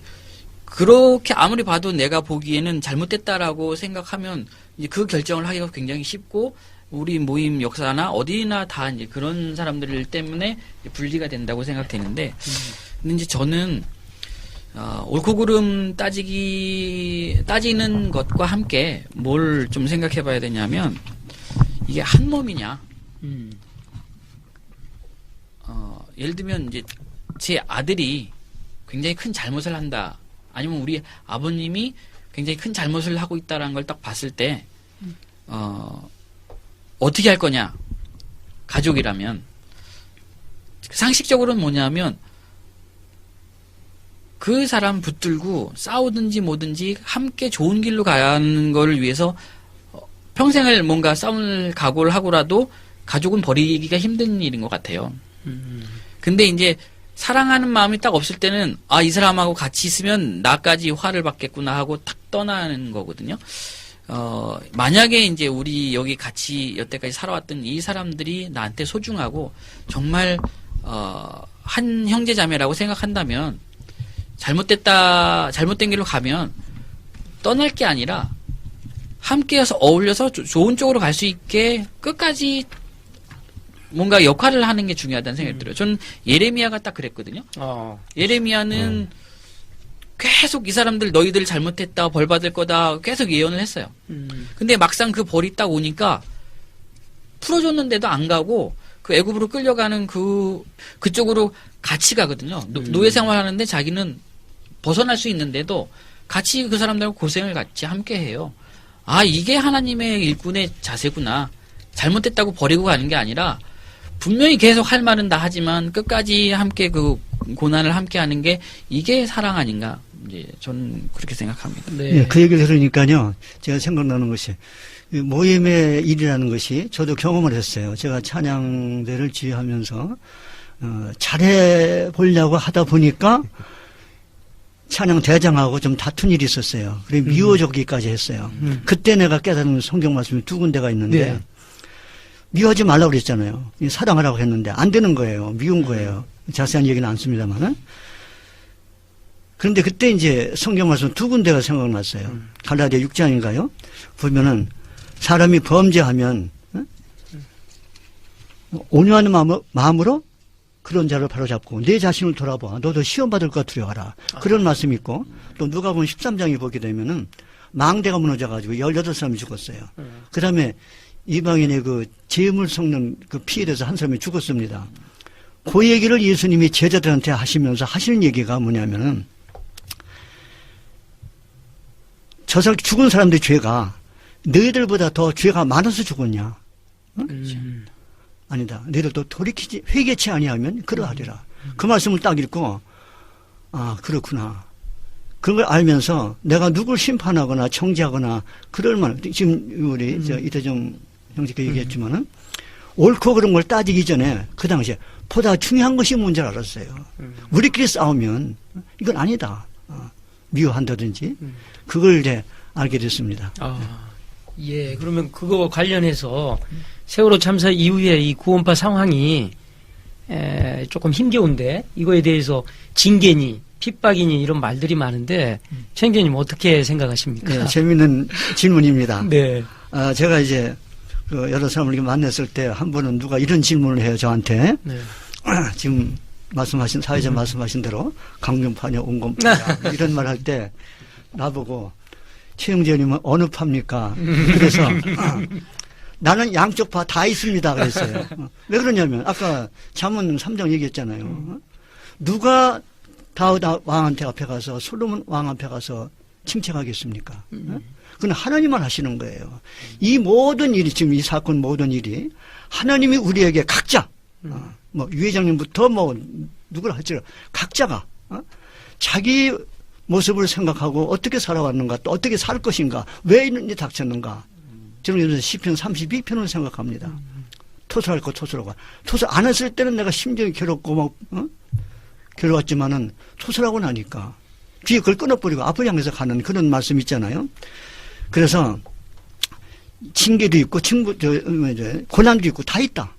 그렇게 아무리 봐도 내가 보기에는 잘못됐다라고 생각하면 이제 그 결정을 하기가 굉장히 쉽고 우리 모임 역사나 어디나 다 이제 그런 사람들 때문에 분리가 된다고 생각되는데 근데 이제 저는 옳고 그름 따지는 것과 함께 뭘 좀 생각해 봐야 되냐면 이게 한 몸이냐 예를 들면 이제 제 아들이 굉장히 큰 잘못을 한다. 아니면 우리 아버님이 굉장히 큰 잘못을 하고 있다라는 걸 딱 봤을 때 어떻게 할 거냐? 가족이라면 상식적으로는 뭐냐면 그 사람 붙들고 싸우든지 뭐든지 함께 좋은 길로 가는 걸 위해서 평생을 뭔가 싸움을 각오를 하고라도 가족은 버리기가 힘든 일인 것 같아요. 근데 이제 사랑하는 마음이 딱 없을 때는 이 사람하고 같이 있으면 나까지 화를 받겠구나 하고 탁 떠나는 거거든요. 만약에 이제 우리 여기 같이 여태까지 살아왔던 이 사람들이 나한테 소중하고 정말 한 형제자매라고 생각한다면 잘못된 길로 가면 떠날 게 아니라 함께해서 어울려서 좋은 쪽으로 갈 수 있게 끝까지 뭔가 역할을 하는 게 중요하다는 생각이 들어요. 저는 예레미야가 딱 그랬거든요. 예레미야는 계속 이 사람들 너희들 잘못했다 벌 받을 거다 계속 예언을 했어요. 근데 막상 그 벌이 딱 오니까 풀어줬는데도 안 가고 그 애굽으로 끌려가는 그쪽으로 같이 가거든요. 노예 생활하는데 자기는 벗어날 수 있는데도 같이 그 사람들하고 고생을 같이 함께 해요. 이게 하나님의 일꾼의 자세구나. 잘못됐다고 버리고 가는 게 아니라 분명히 계속 할 말은 다 하지만 끝까지 함께 그 고난을 함께 하는 게 이게 사랑 아닌가. 이제 저는 그렇게 생각합니다. 네. 네, 그 얘기를 들으니까요. 제가 생각나는 것이 모임의 일이라는 것이 저도 경험을 했어요. 제가 찬양대를 지휘하면서 잘해보려고 하다 보니까 찬양 대장하고 좀 다툰 일이 있었어요. 그래 미워지기까지 했어요. 그때 내가 깨달은 성경 말씀이 두 군데가 있는데 네. 미워하지 말라고 그랬잖아요. 사랑하라고 했는데 안 되는 거예요. 미운 거예요. 자세한 얘기는 안 씁니다만은. 그런데 그때 이제 성경 말씀 두 군데가 생각났어요. 갈라디아 6장인가요? 보면은 사람이 범죄하면 온유한 마음으로 그런 자를 바로잡고 내 자신을 돌아봐. 너도 시험받을까 두려워하라. 그런 말씀이 있고 또 누가복음 13장에 보게 되면은 망대가 무너져가지고 18사람이 죽었어요. 그 다음에 이방인의 그 재물 섞는 그 피에 대해서 한 사람이 죽었습니다. 그 얘기를 예수님이 제자들한테 하시면서 하시는 얘기가 뭐냐면은 저 사람 죽은 사람들의 죄가 너희들보다 더 죄가 많아서 죽었냐? 응? 아니다. 너희들도 돌이키지 회개치 아니하면 그러하리라. 그 말씀을 딱 읽고 아 그렇구나. 그걸 알면서 내가 누굴 심판하거나 정죄하거나 그럴 만 지금 우리 저 이태정 형제께 얘기했지만은 옳고 그런 걸 따지기 전에 그 당시에 보다 중요한 것이 뭔지 알았어요. 우리끼리 싸우면 이건 아니다. 미워한다든지 그걸 이제 알게 됐습니다. 예, 그러면 그거 관련해서 세월호 참사 이후에 이 구원파 상황이 조금 힘겨운데 이거에 대해서 징계니 핍박이니 이런 말들이 많은데 최 형제님 어떻게 생각하십니까? 네, 재미있는 질문입니다. 네. 제가 이제 그 여러 사람을 이렇게 만났을 때 한 번은 누가 이런 질문을 해요 저한테. 네. 지금 말씀하신 사회자 말씀하신 대로 강경파냐 온건파냐 이런 말 할 때 나보고 최영재 의원님은 어느 파입니까? 그래서 나는 양쪽 파 다 있습니다 그랬어요. 왜 그러냐면 아까 잠언 3장 얘기했잖아요. 누가 다윗 왕한테 앞에 가서 솔로몬 왕 앞에 가서 침체하겠습니까? 그건 하나님만 하시는 거예요. 이 모든 일이 지금 이 사건 모든 일이 하나님이 우리에게 각자 뭐 유 회장님부터 뭐 누구를 할지라도 각자가 자기 모습을 생각하고 어떻게 살아왔는가 또 어떻게 살 것인가 왜 이런 일이 닥쳤는가 저는 요새 시편 32편을 생각합니다. 토설할 거 토설하고 토설 안 했을 때는 내가 심정이 괴롭고 막 괴로웠지만은 토설하고 나니까 뒤에 그걸 끊어버리고 앞을 향해서 가는 그런 말씀 있잖아요. 그래서 징계도 있고 고난도 있고 다 있다.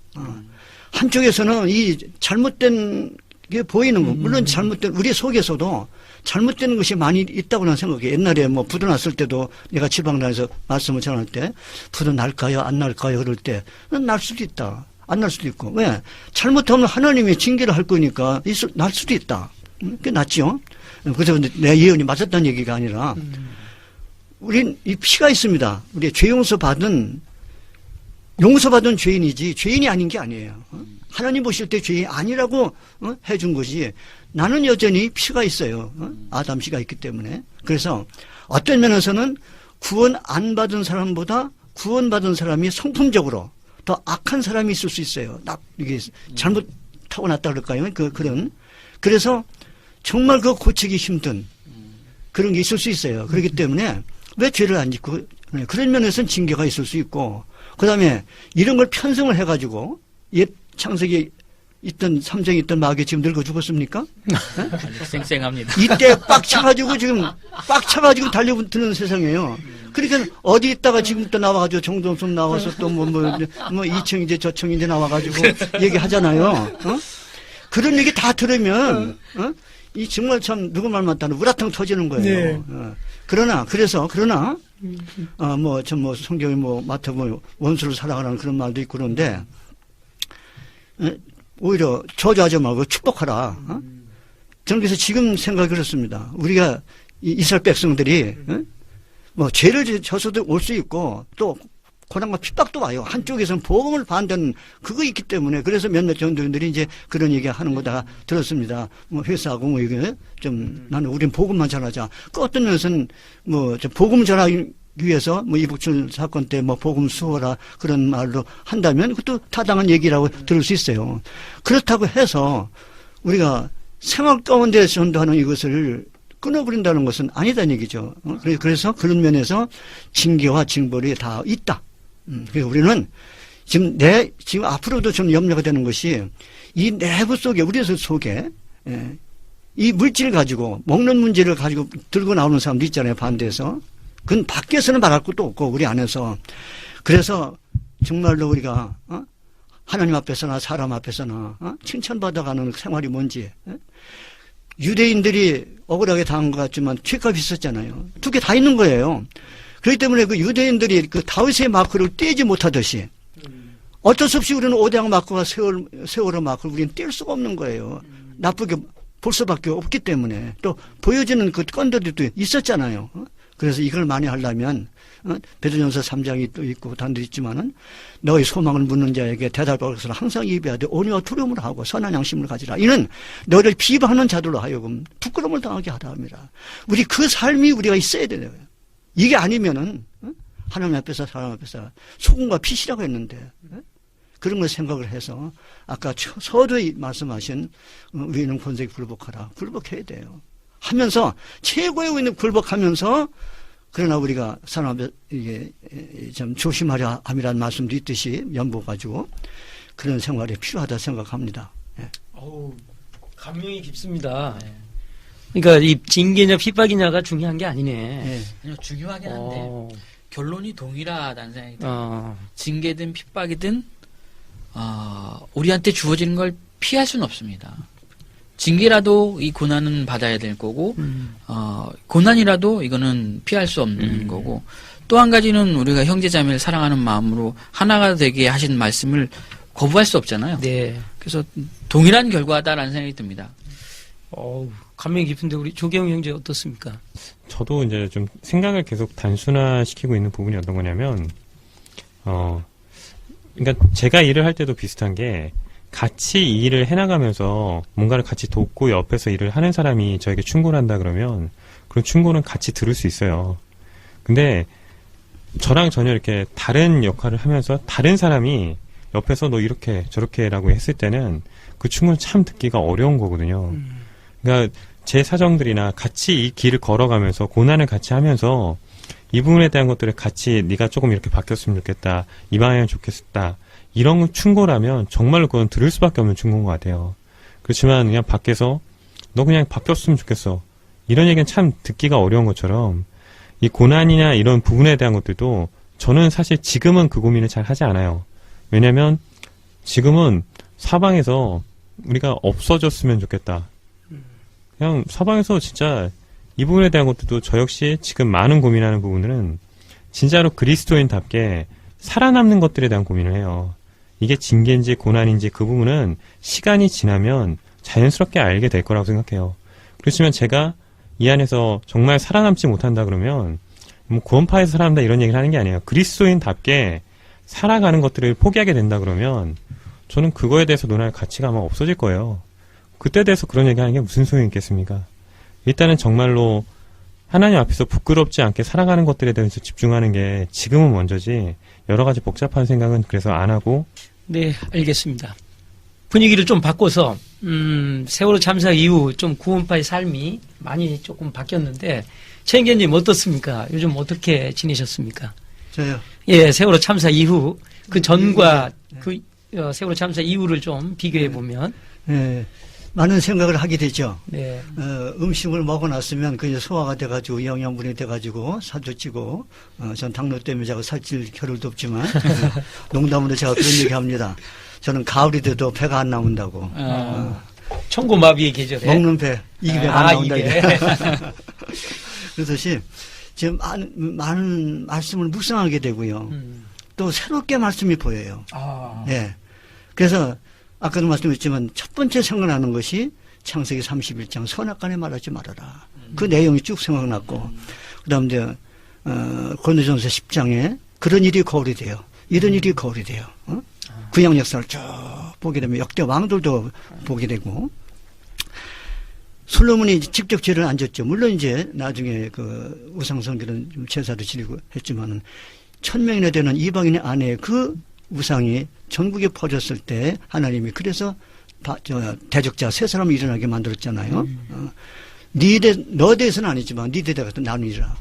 한쪽에서는 이 잘못된 게 보이는 거 물론 잘못된 우리 속에서도 잘못된 것이 많이 있다고 나는 생각해요. 옛날에 뭐 부도 났을 때도 내가 지방단에서 말씀을 전할 때 부도 날까요 안 날까요 그럴 때 날 수도 있다. 안 날 수도 있고 왜 잘못하면 하나님이 징계를 할 거니까 날 수도 있다. 그게 낫죠. 그래서 내 예언이 맞았다는 얘기가 아니라 우린 이 피가 있습니다. 우리 죄 용서받은 죄인이지 죄인이 아닌 게 아니에요. 하나님 보실 때 죄인이 아니라고 해준 것이 나는 여전히 피가 있어요. 아담 피가 있기 때문에. 그래서 어떤 면에서는 구원 안 받은 사람보다 구원받은 사람이 성품적으로 더 악한 사람이 있을 수 있어요. 이게 잘못 타고났다 그럴까요? 그래서 정말 그 고치기 힘든 그런 게 있을 수 있어요. 그렇기 때문에 왜 죄를 안 짓고 그런 면에서는 징계가 있을 수 있고 그 다음에 이런 걸 편성을 해가지고 옛 창세기 있던 삼정이 있던 마귀 지금 늙어 죽었습니까? 쌩쌩합니다. 이때 빡 차가지고 달려드는 세상이에요. 그러니까 어디 있다가 지금 또 나와가지고 정동섭 나와서 또 이청인데 저청인데 나와가지고 얘기하잖아요. 그런 얘기 다 들으면 이 정말 참 누구 말 맞다는 우라통 터지는 거예요. 네. 그러나 성경에 마태복음 원수를 사랑하라는 그런 말도 있고 그런데 오히려 저주하지 말고 축복하라. 저는 그래서 지금 생각이 그렇습니다. 우리가 이스라엘 백성들이 죄를 져서도 올 수 있고 또 고난과 핍박도 와요. 한쪽에서는 복음을 반대하는 그거 있기 때문에 그래서 몇몇 전도인들이 이제 그런 얘기 하는 거 다 들었습니다. 회사하고 이게 좀 나는 우린 복음만 전하자. 그 어떤 면에서는 복음 전하기 위해서 이북출 사건 때 복음 수호라 그런 말로 한다면 그것도 타당한 얘기라고 들을 수 있어요. 그렇다고 해서 우리가 생활 가운데 전도하는 이것을 끊어버린다는 것은 아니다는 얘기죠. 그래서 그런 면에서 징계와 징벌이 다 있다. 그래서 우리는 지금 앞으로도 좀 염려가 되는 것이 이 내부 속에, 우리 속에, 이 물질을 가지고, 먹는 문제를 가지고 들고 나오는 사람도 있잖아요, 반대해서. 그건 밖에서는 말할 것도 없고, 우리 안에서. 그래서 정말로 우리가, 하나님 앞에서나 사람 앞에서나, 칭찬받아가는 생활이 뭔지, 유대인들이 억울하게 당한 것 같지만 죄값이 있었잖아요. 두 개 다 있는 거예요. 그렇기 때문에 그 유대인들이 그 다윗의 마크를 떼지 못하듯이 어쩔 수 없이 우리는 오대양 마크와 세월호 마크를 우리는 뗄 수가 없는 거예요. 나쁘게 볼 수밖에 없기 때문에 또 보여지는 그 건들도 있었잖아요. 그래서 이걸 많이 하려면 베드로전서 3장이 또 있고 단도 있지만은 너희 소망을 묻는 자에게 대답할 것을 항상 예비하되 온유와 두려움을 하고 선한 양심을 가지라. 이는 너를 비방하는 자들로 하여금 부끄러움을 당하게 하라 합니다. 우리 그 삶이 우리가 있어야 돼요. 이게 아니면은 하나님 앞에서 사람 앞에서 소금과 빛이라고 했는데 그런 걸 생각을 해서 아까 서두에 말씀하신 의인은 권세에 굴복하라. 굴복해야 돼요. 하면서 최고의 의인은 굴복하면서 그러나 우리가 사람 앞에 이게 좀 조심하려 함이라는 말씀도 있듯이 연보가지고 그런 생활이 필요하다 생각합니다. 예. 어우, 감명이 깊습니다. 그러니까 이 징계냐 핍박이냐가 중요한 게 아니네. 예. 아니요, 중요하긴 한데 결론이 동일하다는 생각이 들어요. 징계든 핍박이든 우리한테 주어지는 걸 피할 수는 없습니다. 징계라도 이 고난은 받아야 될 거고 고난이라도 이거는 피할 수 없는 거고 또 한 가지는 우리가 형제자매를 사랑하는 마음으로 하나가 되게 하신 말씀을 거부할 수 없잖아요. 네. 그래서 동일한 결과다라는 생각이 듭니다. 감명이 깊은데 우리 조경 형제 어떻습니까? 저도 이제 좀 생각을 계속 단순화시키고 있는 부분이 어떤 거냐면, 그러니까 제가 일을 할 때도 비슷한 게 같이 이 일을 해나가면서 뭔가를 같이 돕고 옆에서 일을 하는 사람이 저에게 충고를 한다 그러면 그런 충고는 같이 들을 수 있어요. 근데 저랑 전혀 이렇게 다른 역할을 하면서 다른 사람이 옆에서 너 이렇게 저렇게 라고 했을 때는 그 충고는 참 듣기가 어려운 거거든요. 그러니까 제 사정들이나 같이 이 길을 걸어가면서 고난을 같이 하면서 이 부분에 대한 것들을 같이 네가 조금 이렇게 바뀌었으면 좋겠다. 이 방향이 좋겠다. 이런 충고라면 정말로 그건 들을 수밖에 없는 충고인 것 같아요. 그렇지만 그냥 밖에서 너 그냥 바뀌었으면 좋겠어. 이런 얘기는 참 듣기가 어려운 것처럼 이 고난이나 이런 부분에 대한 것들도 저는 사실 지금은 그 고민을 잘 하지 않아요. 왜냐면 지금은 사방에서 우리가 없어졌으면 좋겠다. 그냥 사방에서 진짜 이 부분에 대한 것들도 저 역시 지금 많은 고민하는 부분들은 진짜로 그리스도인답게 살아남는 것들에 대한 고민을 해요. 이게 징계인지 고난인지 그 부분은 시간이 지나면 자연스럽게 알게 될 거라고 생각해요. 그렇지만 제가 이 안에서 정말 살아남지 못한다 그러면 뭐 구원파에서 살아남다 이런 얘기를 하는 게 아니에요. 그리스도인답게 살아가는 것들을 포기하게 된다 그러면 저는 그거에 대해서 논할 가치가 아마 없어질 거예요. 그때 대해서 그런 얘기하는 게 무슨 소용이 있겠습니까? 일단은 정말로 하나님 앞에서 부끄럽지 않게 살아가는 것들에 대해서 집중하는 게 지금은 먼저지 여러 가지 복잡한 생각은 그래서 안 하고. 네, 알겠습니다. 분위기를 좀 바꿔서 세월호 참사 이후 좀 구원파의 삶이 많이 조금 바뀌었는데 최인견님 어떻습니까? 요즘 어떻게 지내셨습니까? 저요. 예, 세월호 참사 이후 그 전과 그 세월호 참사 이후를 좀 비교해 보면. 예. 많은 생각을 하게 되죠. 네. 음식을 먹어놨으면 그게 소화가 돼가지고 영양분이 돼가지고 살도 찌고 전 당뇨 때문에 제가 살찔 겨를도 없지만 농담으로 제가 그런 얘기합니다. 저는 가을이 돼도 배가 안 나온다고. 청고마비의 계절에 먹는 배, 이게 배가 안 나온다. 이게. 그렇듯이 지금 많은 말씀을 묵상하게 되고요. 또 새롭게 말씀이 보여요. 예. 그래서 아까도 말씀드렸지만 첫 번째 생각나는 것이 창세기 31장 선악간에 말하지 말아라. 그 내용이 쭉 생각났고 그다음에 이제 고린도전서 10장에 그런 일이 거울이 돼요. 이런 일이 거울이 돼요. 구약 역사를 쭉 보게 되면 역대 왕들도 보게 되고 솔로몬이 직접 죄를 안 졌죠. 물론 이제 나중에 그 우상숭배는 좀 제사도 지내고 했지만은 1000명이나 되는 이방인의 아내의 그 우상이 전국에 퍼졌을 때 하나님이 그래서 대적자 세 사람을 일어나게 만들었잖아요. 너 대해서는 아니지만 네 대대가 나누리라.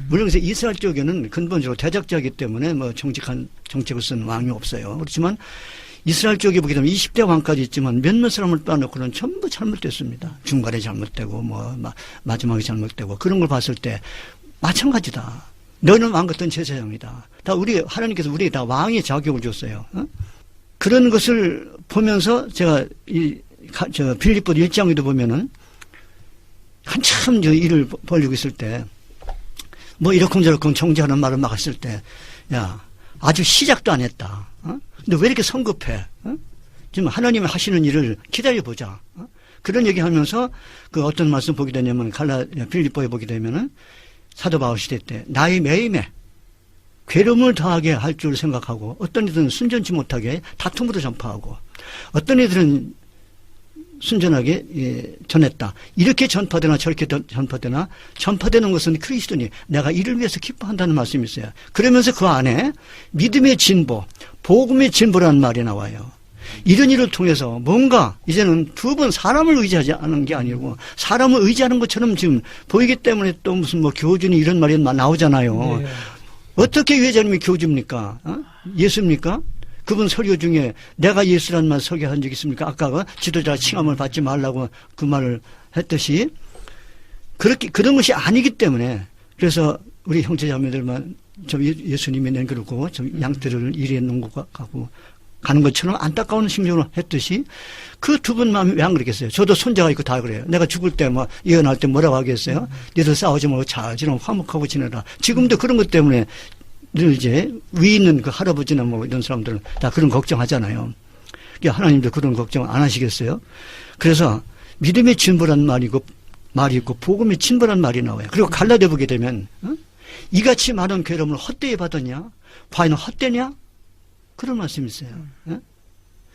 물론 그래서 이스라엘 쪽에는 근본적으로 대적자이기 때문에 뭐 정직한 정책을 쓴 왕이 없어요. 그렇지만 이스라엘 쪽에 보게 되면 20대 왕까지 있지만 몇몇 사람을 빼놓고는 전부 잘못됐습니다. 중간에 잘못되고 뭐 마지막에 잘못되고 그런 걸 봤을 때 마찬가지다. 너는 왕 같은 제사장이다. 다 하나님께서 우리에게 다 왕의 자격을 줬어요. 그런 것을 보면서 제가 빌립보 1장에도 보면은 한참 저 일을 벌리고 있을 때, 뭐 이러쿵저러쿵 정지하는 말을 막 했을 때, 야, 아주 시작도 안 했다. 근데 왜 이렇게 성급해? 지금 하나님이 하시는 일을 기다려보자. 그런 얘기 하면서 그 어떤 말씀 보게 되냐면 빌립보에 보게 되면은 사도 바울 시대 때 나의 매임에 괴로움을 더하게 할 줄 생각하고 어떤 이들은 순전치 못하게 다툼으로 전파하고 어떤 이들은 순전하게 전했다. 이렇게 전파되나 저렇게 전파되나 전파되는 것은 그리스도니 내가 이를 위해서 기뻐한다는 말씀이 있어요. 그러면서 그 안에 믿음의 진보, 복음의 진보라는 말이 나와요. 이런 일을 통해서 뭔가 이제는 두 번 사람을 의지하지 않은 게 아니고 사람을 의지하는 것처럼 지금 보이기 때문에 또 무슨 뭐 교주니 이런 말이 나오잖아요. 네. 어떻게 회장님이 교주입니까? 예수입니까? 그분 설교 중에 내가 예수라는 말 설교한 적 있습니까? 아까 그 지도자 칭함을 받지 말라고 그 말을 했듯이 그런 것이 아니기 때문에 그래서 우리 형제자매들만 좀 예수님이 낸 그러고 좀 양떼를 이리에 놓은 것 같고 가는 것처럼 안타까운 심정으로 했듯이 그 두 분 마음이 왜 안 그러겠어요? 저도 손자가 있고 다 그래요. 내가 죽을 때 뭐 예언할 때 뭐라고 하겠어요? 니들 싸우지 말고 잘 지내고 화목하고 지내라. 지금도 그런 것 때문에 늘 이제 위 있는 그 할아버지나 뭐 이런 사람들은 다 그런 걱정하잖아요. 하나님도 그런 걱정 안 하시겠어요? 그래서 믿음의 진보란 말이 있고 복음의 진보란 말이 나와요. 그리고 갈라디아 보게 되면 이같이 많은 괴로움을 헛되이 받았냐? 과연 헛되냐? 그런 말씀이 있어요.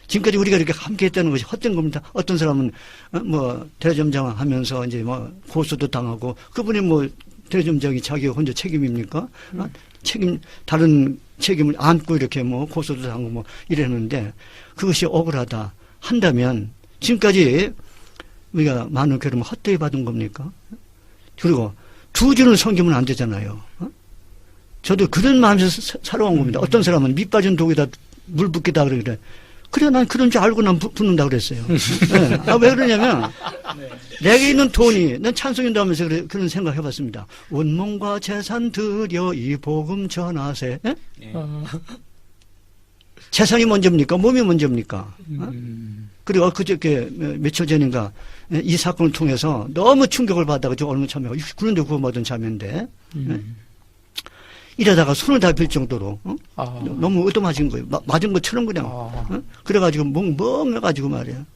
지금까지 우리가 이렇게 함께 했다는 것이 헛된 겁니다. 어떤 사람은 뭐 대점장 하면서 이제 뭐 고소도 당하고 그분이 뭐 대점장이 자기가 혼자 책임입니까? 다른 책임을 안고 이렇게 뭐 고소도 당하고 뭐 이랬는데 그것이 억울하다 한다면 지금까지 우리가 많은 괴로움을 헛되이 받은 겁니까? 그리고 두 줄을 섬기면 안 되잖아요. 저도 그런 마음에서 살아온 겁니다. 어떤 사람은 밑 빠진 독에다 물 붓기다 그래. 그래, 난 그런 줄 알고 난 붓는다 그랬어요. 네. 왜 그러냐면, 내게 있는 돈이, 난 찬송인도 하면서 그런 생각 해봤습니다. 온몸과 재산 들여 이 복음 전하세. 네? 재산이 먼저입니까? 몸이 먼저입니까? 그리고 그저께 며칠 전인가 이 사건을 통해서 너무 충격을 받아가지고 얼마 참여가 69년도 구원받은 자매인데, 이러다가 손을 다 빌 정도로 너무 의도맞은 거예요. 맞은 것처럼 그냥 그래가지고 멍해가지고 말이야.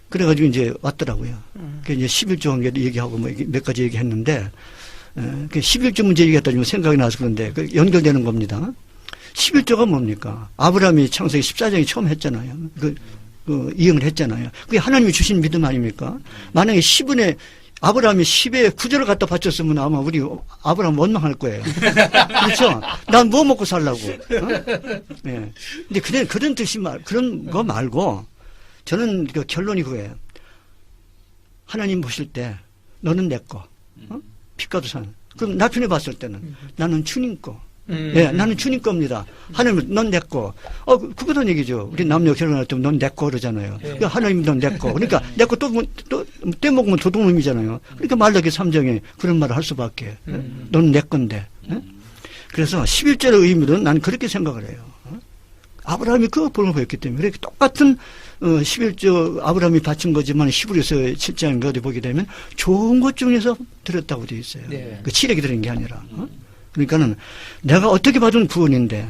그래가지고 이제 왔더라고요. 그 이제 11조 얘기하고 뭐 몇 가지 얘기했는데 그 11조 문제 얘기했더니 생각이 나서 그런데 그 연결되는 겁니다. 11조가 뭡니까? 아브라함이 창세기 14장에 처음 했잖아요. 이행을 했잖아요. 그게 하나님이 주신 믿음 아닙니까? 만약에 10분의 아브라함이 10의 9절을 갖다 바쳤으면 아마 우리 아브라함 원망할 거예요. 그렇죠? 난 뭐 먹고 살라고. 네. 근데 그런 뜻이 그런 거 말고 저는 그 결론이 그거예요. 하나님 보실 때 너는 내 거. 빛과도 산. 그럼 나편에 봤을 때는 나는 주님 거. 예, 나는 주님 겁니다. 하나님은 넌 내 거. 그거는 얘기죠. 우리 남녀 결혼할 때 넌 내 거 그러잖아요. 그러니까 하나님 넌 내 거. 그러니까 내 거 또 떼먹으면 도둑놈이잖아요. 그러니까 말라기 3장에 그런 말을 할 수밖에. 넌 내 건데. 그래서 11절의 의미는 나는 그렇게 생각을 해요. 아브라함이 그 본을 보였기 때문에 그렇게 똑같은 11조 아브라함이 바친 거지만 히브리서 7장인가 어디 보게 되면 좋은 것 중에서 드렸다고 되어 있어요. 네. 그 칠액이 들은 게 아니라. 그러니까는 내가 어떻게 받은 구원인데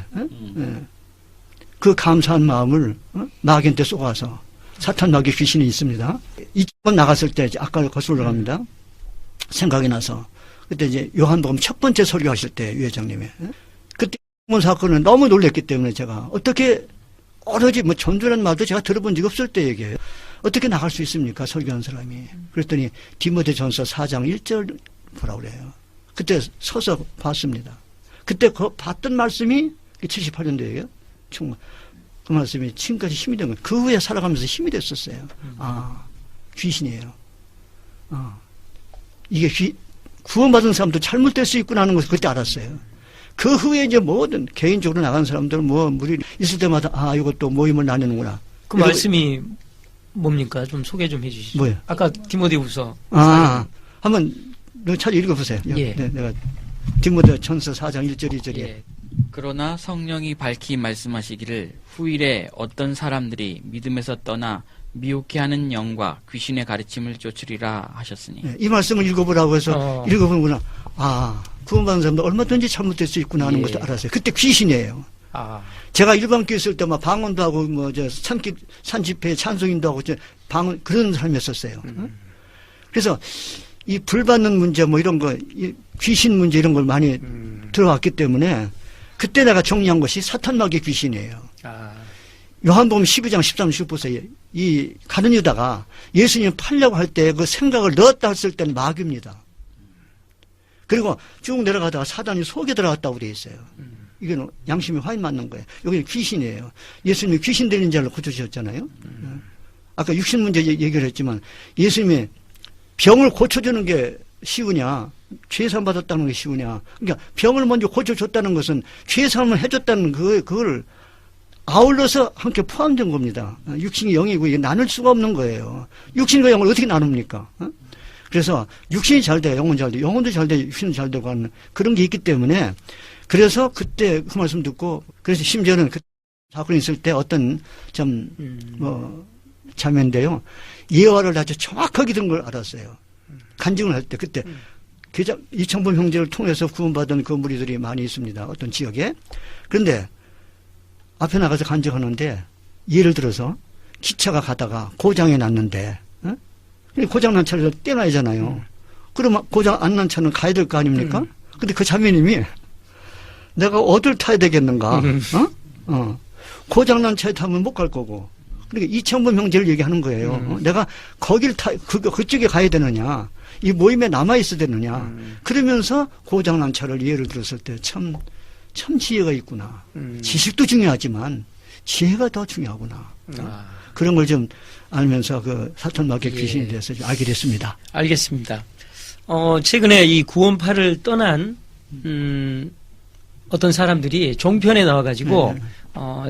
그 감사한 마음을 마귀한테 쏘아서 사탄 마귀 귀신이 있습니다. 이번 나갔을 때 아까 거슬러 갑니다. 생각이 나서 그때 이제 요한복음 첫 번째 설교하실 때 유 회장님이 그때 사건은 너무 놀랬기 때문에 제가 어떻게 오로지 뭐 전도라는 말도 제가 들어본 적이 없을 때 얘기해요. 어떻게 나갈 수 있습니까? 설교한 사람이. 그랬더니 디모데전서 4장 1절 보라고 그래요. 그때 서서 봤습니다. 그때 그 봤던 말씀이 78년도예요. 정말 그 말씀이 지금까지 힘이 된 거예요. 그 후에 살아가면서 힘이 됐었어요. 귀신이에요. 이게 구원받은 사람도 잘못될 수 있구나 하는 것을 그때 알았어요. 그 후에 이제 뭐든 개인적으로 나간 사람들 무리 있을 때마다 이것도 모임을 나누는구나. 그 말씀이 뭡니까? 좀 소개 좀 해주시죠. 뭐요? 아까 디모데후서. 한번 잘 읽어보세요. 예. 네, 내가 디모데전서 4장 1절 2절이에. 예. 그러나 성령이 밝히 말씀하시기를 후일에 어떤 사람들이 믿음에서 떠나 미혹해 하는 영과 귀신의 가르침을 쫓으리라 하셨으니. 이 말씀을 읽어보라고 해서 읽어보는구나. 아, 구원받은 사람도 얼마든지 잘못될 수 있구나 하는 것도 알았어요. 그때 귀신이에요. 제가 일반교회 있을 때 막 방언도 하고 산집회 찬송인도 하고 방언 그런 삶이었었어요. 그래서 이 불받는 문제 뭐 이런 거, 이 귀신 문제 이런 걸 많이 들어왔기 때문에 그때 내가 정리한 것이 사탄마귀의 귀신이에요. 요한복음 12장 13절 보세요. 이 가룟 유다가 예수님 팔려고 할 때 그 생각을 넣었다 했을 때는 마귀입니다. 그리고 쭉 내려가다가 사단이 속에 들어갔다고 되어 있어요. 이거는 양심이 화인 맞는 거예요. 여기는 귀신이에요. 예수님이 귀신 들린 자를 고쳐주셨잖아요. 아까 육신 문제 얘기를 했지만 예수님이 병을 고쳐주는 게 쉬우냐, 죄사함 받았다는 게 쉬우냐. 그러니까 병을 먼저 고쳐줬다는 것은 죄사함을 해줬다는 그걸 아울러서 함께 포함된 겁니다. 육신이 영이고 이게 나눌 수가 없는 거예요. 육신과 영을 어떻게 나눕니까? 그래서 육신이 잘 돼야 영은 잘 돼, 영혼도 잘 돼야 육신은 잘 되고 하는 그런 게 있기 때문에 그래서 그때 그 말씀 듣고 그래서 심지어는 그 사건이 있을 때 어떤 자매인데요. 예화를 아주 정확하게 든 걸 알았어요. 간증을 할 때 그때 이청범 형제를 통해서 구원받은 그 무리들이 많이 있습니다. 어떤 지역에. 그런데 앞에 나가서 간증하는데 예를 들어서 기차가 가다가 고장이 났는데 고장 난 차를 떼놔야잖아요. 그러면 고장 안 난 차는 가야 될 거 아닙니까? 근데 그 자매님이 내가 어딜 타야 되겠는가? 고장 난 차에 타면 못 갈 거고. 그러니까 이청범 형제를 얘기하는 거예요. 내가 거길 그쪽에 가야 되느냐? 이 모임에 남아 있어야 되느냐? 그러면서 고장 난 차를 예를 들었을 때 참 지혜가 있구나. 지식도 중요하지만 지혜가 더 중요하구나. 그런 걸 좀 알면서 그 사탄마귀의 귀신에 대해서 좀 알게 됐습니다. 알겠습니다. 최근에 이 구원파를 떠난 어떤 사람들이 종편에 나와가지고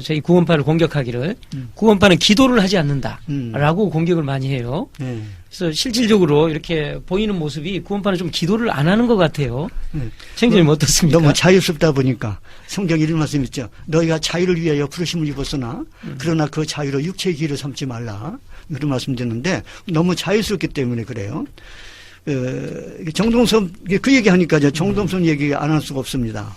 저희 구원파를 공격하기를 구원파는 기도를 하지 않는다라고 공격을 많이 해요. 그래서 실질적으로 이렇게 보이는 모습이 구원파는 좀 기도를 안 하는 것 같아요. 청장님 어떻습니까? 너무 자유스럽다 보니까 성경 이런 말씀 있죠. 너희가 자유를 위하여 부르심을 입었으나 그러나 그 자유로 육체의 기회를 삼지 말라. 그런 말씀 드렸는데 너무 자유스럽기 때문에 그래요. 정동섭 그 얘기하니까 정동섭 얘기 안 할 수가 없습니다.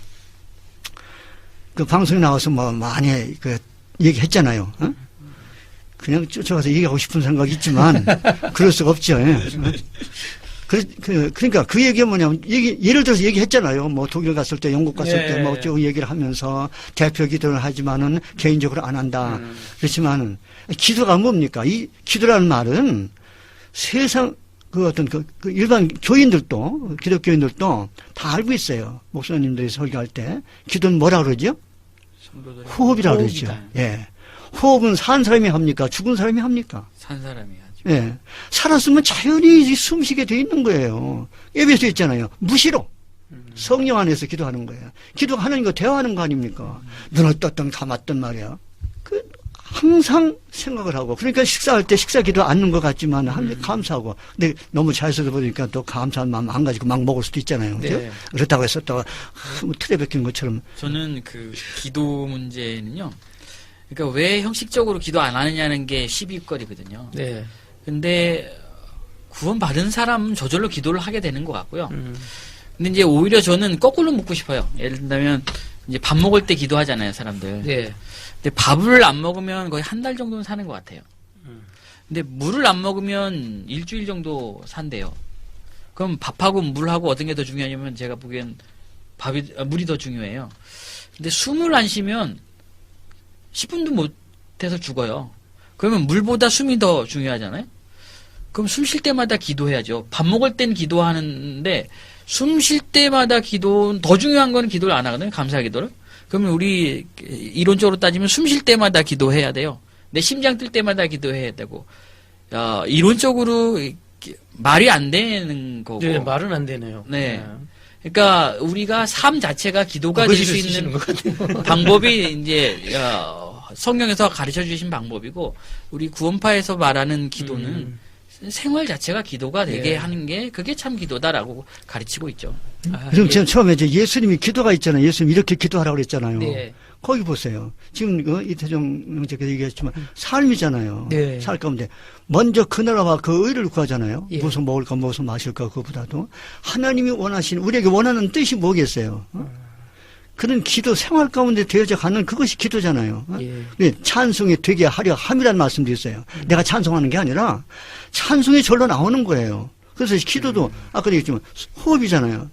그 방송에 나와서 뭐 많이 그 얘기했잖아요. 그냥 쫓아가서 얘기하고 싶은 생각이 있지만 그럴 수가 없죠. 그러니까 그 얘기가 뭐냐면 예를 들어서 얘기했잖아요. 뭐 독일 갔을 때, 영국 갔을 때 뭐 쭉 얘기를 하면서 대표 기도를 하지만은 개인적으로 안 한다. 그렇지만 기도가 뭡니까? 이 기도라는 말은 세상 그 어떤 그 일반 교인들도 기독교인들도 다 알고 있어요. 목사님들이 설교할 때 기도는 뭐라 그러죠? 호흡이라 그러죠. 예. 호흡은 산 사람이 합니까? 죽은 사람이 합니까? 산 사람이 하죠. 예. 살았으면 자연히 숨쉬게 돼 있는 거예요. 예배에서 있잖아요. 무시로. 성령 안에서 기도하는 거예요. 기도가 하나님과 대화하는 거 아닙니까? 눈을 떴던 감았던 말이야. 항상 생각을 하고, 그러니까 식사할 때 식사 기도 않는 것 같지만 감사하고. 근데 너무 자연스러워 보니까 또 감사한 마음 안 가지고 막 먹을 수도 있잖아요. 그죠? 네. 그렇다고 해서 또 틀에 박힌 것처럼. 저는 그 기도 문제는요. 그러니까 왜 형식적으로 기도 안 하느냐는 게 시비거리거든요. 네. 근데 구원받은 사람은 저절로 기도를 하게 되는 것 같고요. 근데 이제 오히려 저는 거꾸로 묻고 싶어요. 예를 들면 이제 밥 먹을 때 기도하잖아요, 사람들. 네. 근데 밥을 안 먹으면 거의 한 달 정도는 사는 것 같아요. 근데 물을 안 먹으면 일주일 정도 산대요. 그럼 밥하고 물하고 어떤 게 더 중요하냐면 제가 보기엔 물이 더 중요해요. 근데 숨을 안 쉬면 10분도 못해서 죽어요. 그러면 물보다 숨이 더 중요하잖아요. 그럼 숨 쉴 때마다 기도해야죠. 밥 먹을 땐 기도하는데 숨 쉴 때마다 더 중요한 건 기도를 안 하거든요. 감사 기도를. 그러면 우리 이론적으로 따지면 숨 쉴 때마다 기도해야 돼요. 내 심장 뛸 때마다 기도해야 되고. 이론적으로 말이 안 되는 거고. 네, 말은 안 되네요. 네. 그러니까 우리가 삶 자체가 기도가 될 수 있는 방법이 이제 성경에서 가르쳐 주신 방법이고 우리 구원파에서 말하는 기도는 생활 자체가 기도가 되게 예. 하는 게 그게 참 기도다라고 가르치고 있죠. 그럼 예. 제가 처음에 이제 예수님이 기도가 있잖아요. 예수님 이렇게 기도하라고 그랬잖아요. 네. 거기 보세요. 지금 이태정 형제께서 얘기했지만 삶이잖아요. 네. 살 가운데 먼저 그 나라와 그 의를 구하잖아요. 예. 무슨 먹을까 무슨 마실까 그보다도 하나님이 원하시는 우리에게 원하는 뜻이 뭐겠어요. 그런 기도 생활 가운데 되어져 가는 그것이 기도잖아요. 예. 찬송이 되게 하려 함이라는 말씀도 있어요. 내가 찬송하는 게 아니라 찬송이 절로 나오는 거예요. 그래서 기도도 아까 얘기했지만 호흡이잖아요.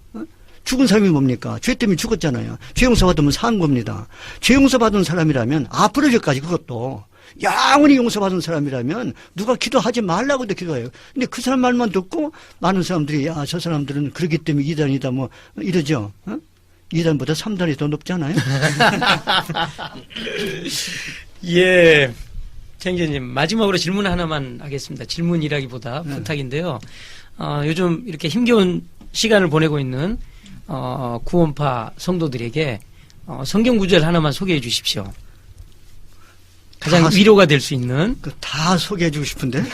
죽은 사람이 뭡니까? 죄 때문에 죽었잖아요. 죄 용서 받으면 산 겁니다. 죄 용서 받은 사람이라면 앞으로까지 그것도 영원히 용서받은 사람이라면 누가 기도하지 말라고도 기도해요. 근데 그 사람 말만 듣고 많은 사람들이 야, 저 사람들은 그러기 때문에 2단이다 뭐 이러죠. 2단보다 3단이 더 높잖아요. 예. 최영재님, 마지막으로 질문 하나만 하겠습니다. 질문이라기보다 부탁인데요. 요즘 이렇게 힘겨운 시간을 보내고 있는, 구원파 성도들에게, 성경 구절 하나만 소개해 주십시오. 가장 위로가 될 수 있는. 다 소개해 주고 싶은데.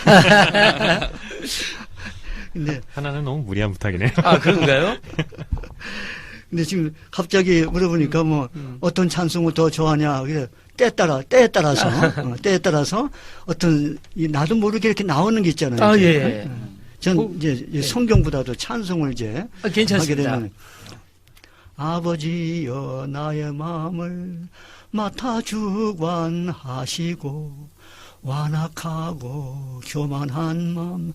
근데, 하나는 너무 무리한 부탁이네요. 아, 그런가요? 근데 지금 갑자기 물어보니까 뭐 어떤 찬송을 더 좋아하냐. 그래 때에 따라서 어떤 나도 모르게 이렇게 나오는 게 있잖아요. 아, 이제. 예. 전 이제 성경보다도 찬송을 이제 괜찮습니다. 하게 되면 아버지여 나의 마음을 맡아 주관하시고 완악하고 교만한 마음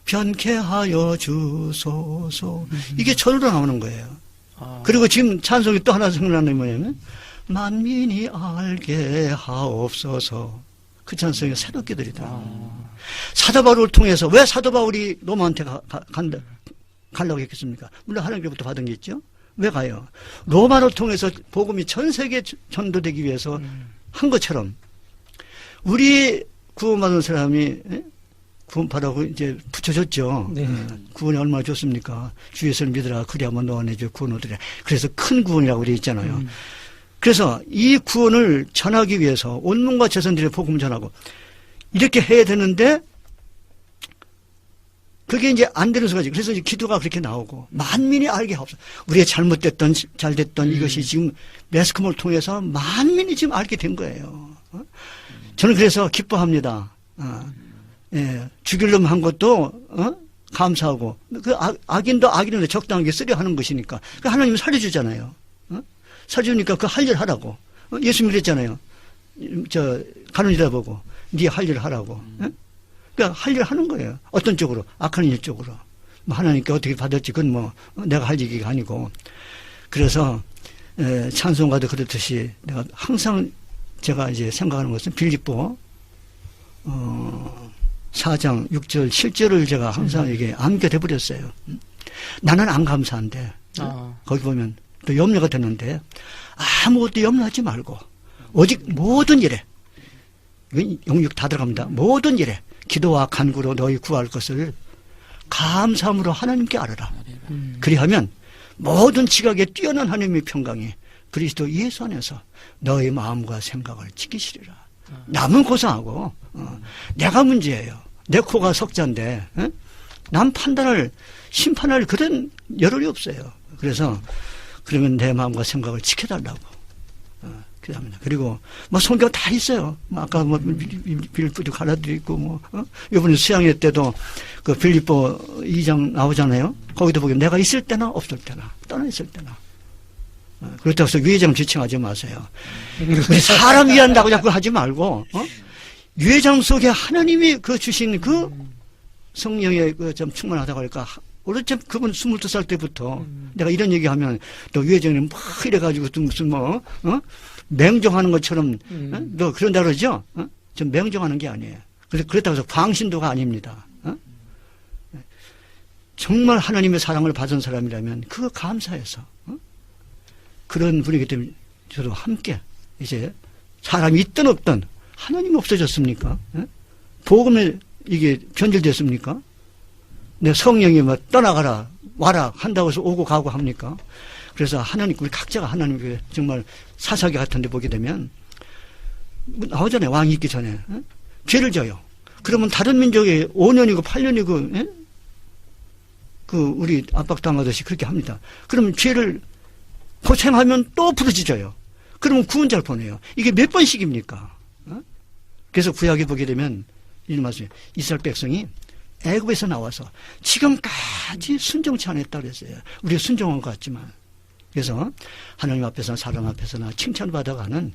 변케 하여 주소서. 이게 절로 나오는 거예요. 그리고 지금 찬송이 또 하나 생각나는 게 뭐냐면 만민이 알게 하옵소서. 그 찬송이 새롭게 들리다. 사도 바울을 통해서 왜 사도 바울이 로마한테 가려고 했겠습니까? 물론 하나님께로부터 받은 게 있죠. 왜 가요? 로마를 통해서 복음이 전 세계에 전도되기 위해서 한 것처럼 우리 구원받은 사람이 구원받라고 이제 붙여줬죠. 네. 구원이 얼마나 좋습니까? 주 예수를 믿으라 그리하면 너와 내 주 구원 얻으리라. 그래서 큰 구원이라고 되어 있잖아요. 그래서 이 구원을 전하기 위해서 온몸과 자손들의 복음 전하고 이렇게 해야 되는데 그게 이제 안 되는 수가 있지. 그래서 이제 기도가 그렇게 나오고 만민이 알게 하옵소서. 우리의 잘못됐던 잘됐던 이것이 지금 매스컴을 통해서 만민이 지금 알게 된 거예요. 저는 그래서 기뻐합니다. 예, 죽일 놈 한 것도 감사하고 그 악인도 악인인데 적당하게 쓰려 하는 것이니까 그 하나님은 살려주잖아요. 살려주니까 그 할 일 하라고. 예수님 그랬잖아요. 저 가는 일을 보고 네 할 일 하라고. 그러니까 할 일 하는 거예요. 어떤 쪽으로? 악하는 일 쪽으로. 뭐 하나님께 어떻게 받을지 그건 뭐 내가 할 얘기가 아니고. 그래서 찬송가도 그렇듯이 내가 항상 제가 이제 생각하는 것은 빌립보 4장 6절 7절을 제가 항상 이게 암기해 버렸어요. 나는 안 감사한데 거기 보면 또 염려가 되는데 아무것도 염려하지 말고 오직 모든 일에 영육 다 들어갑니다. 모든 일에 기도와 간구로 너희 구할 것을 감사함으로 하나님께 알아라. 그리하면 모든 지각에 뛰어난 하나님의 평강이 그리스도 예수 안에서 너희 마음과 생각을 지키시리라. 남은 고상하고 내가 문제예요. 내 코가 석자인데 남 판단을 심판할 그런 여론이 없어요. 그래서 그러면 내 마음과 생각을 지켜달라고 그럽니다. 그리고 뭐 성경 다 있어요. 아까 뭐 빌립보도 갈라드리고 뭐 이번에 수양회 때도 그 빌립보 2장 나오잖아요. 거기도 보면 내가 있을 때나 없을 때나 떠나 있을 때나. 그렇다고 해서 유회장 지칭하지 마세요. 우리 사람 위한다고 자꾸 하지 말고 유회장 속에 하나님이 그 주신 그 성령의 그 좀 충만하다고 할까. 원래 참 그분 22살 때부터 내가 이런 얘기하면 또 유회장님 막 이래가지고 또 무슨 뭐 맹종하는 것처럼 너 그런다 그러죠? 좀 맹종하는 게 아니에요. 그래서 그렇다고 해서 광신도가 아닙니다. 정말 하나님의 사랑을 받은 사람이라면 그거 감사해서 그런 분이기 때문에 저도 함께 이제 사람이 있든 없든 하나님이 없어졌습니까? 복음에 이게 변질됐습니까? 내 성령이 뭐 떠나가라 와라 한다고 해서 오고 가고 합니까? 그래서 하나님 우리 각자가 하나님께 정말 사사기 같은 데 보게 되면 나오잖아요. 왕이 있기 전에 죄를 져요. 그러면 다른 민족이 5년이고 8년이고 예? 우리 압박당하듯이 그렇게 합니다. 그러면 죄를 고생하면 또 부르짖어요. 그러면 구원자를 보내요. 이게 몇 번씩입니까? 어? 그래서 구약에 보게 되면 이런 말씀이에요. 이스라엘 백성이 애굽에서 나와서 지금까지 순종치 않았다고 그랬어요. 우리가 순종한 것 같지만. 그래서 하나님 앞에서나 사람 앞에서나 칭찬받아가는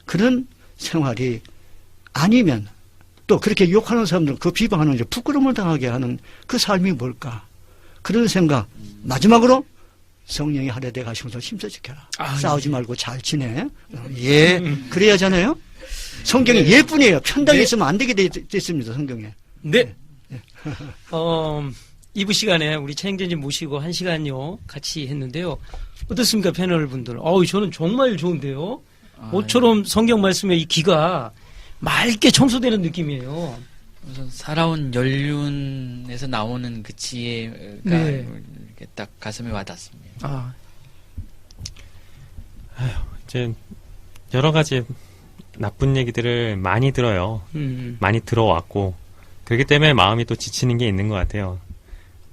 그런 생활이 아니면 또 그렇게 욕하는 사람들은 그 비방하는 이제 부끄러움을 당하게 하는 그 삶이 뭘까? 그런 생각. 마지막으로 성령이 하늘에 가시면서 힘써 지켜라. 싸우지 말고 잘 지내. 예. 그래야 하잖아요. 성경이 네. 예뿐이에요. 편당에 네. 있으면 안 되게 돼 있습니다. 성경에. 네. 2부 시간에 우리 최행재님 모시고 1시간요 같이 했는데요. 어떻습니까, 패널 분들? 저는 정말 좋은데요. 모처럼 성경 말씀의 이 귀가 맑게 청소되는 느낌이에요. 우선 살아온 연륜에서 나오는 그 지혜가 네. 이렇게 딱 가슴에 와닿습니다. 이제 여러 가지 나쁜 얘기들을 많이 들어요. 많이 들어왔고 그렇기 때문에 마음이 또 지치는 게 있는 것 같아요.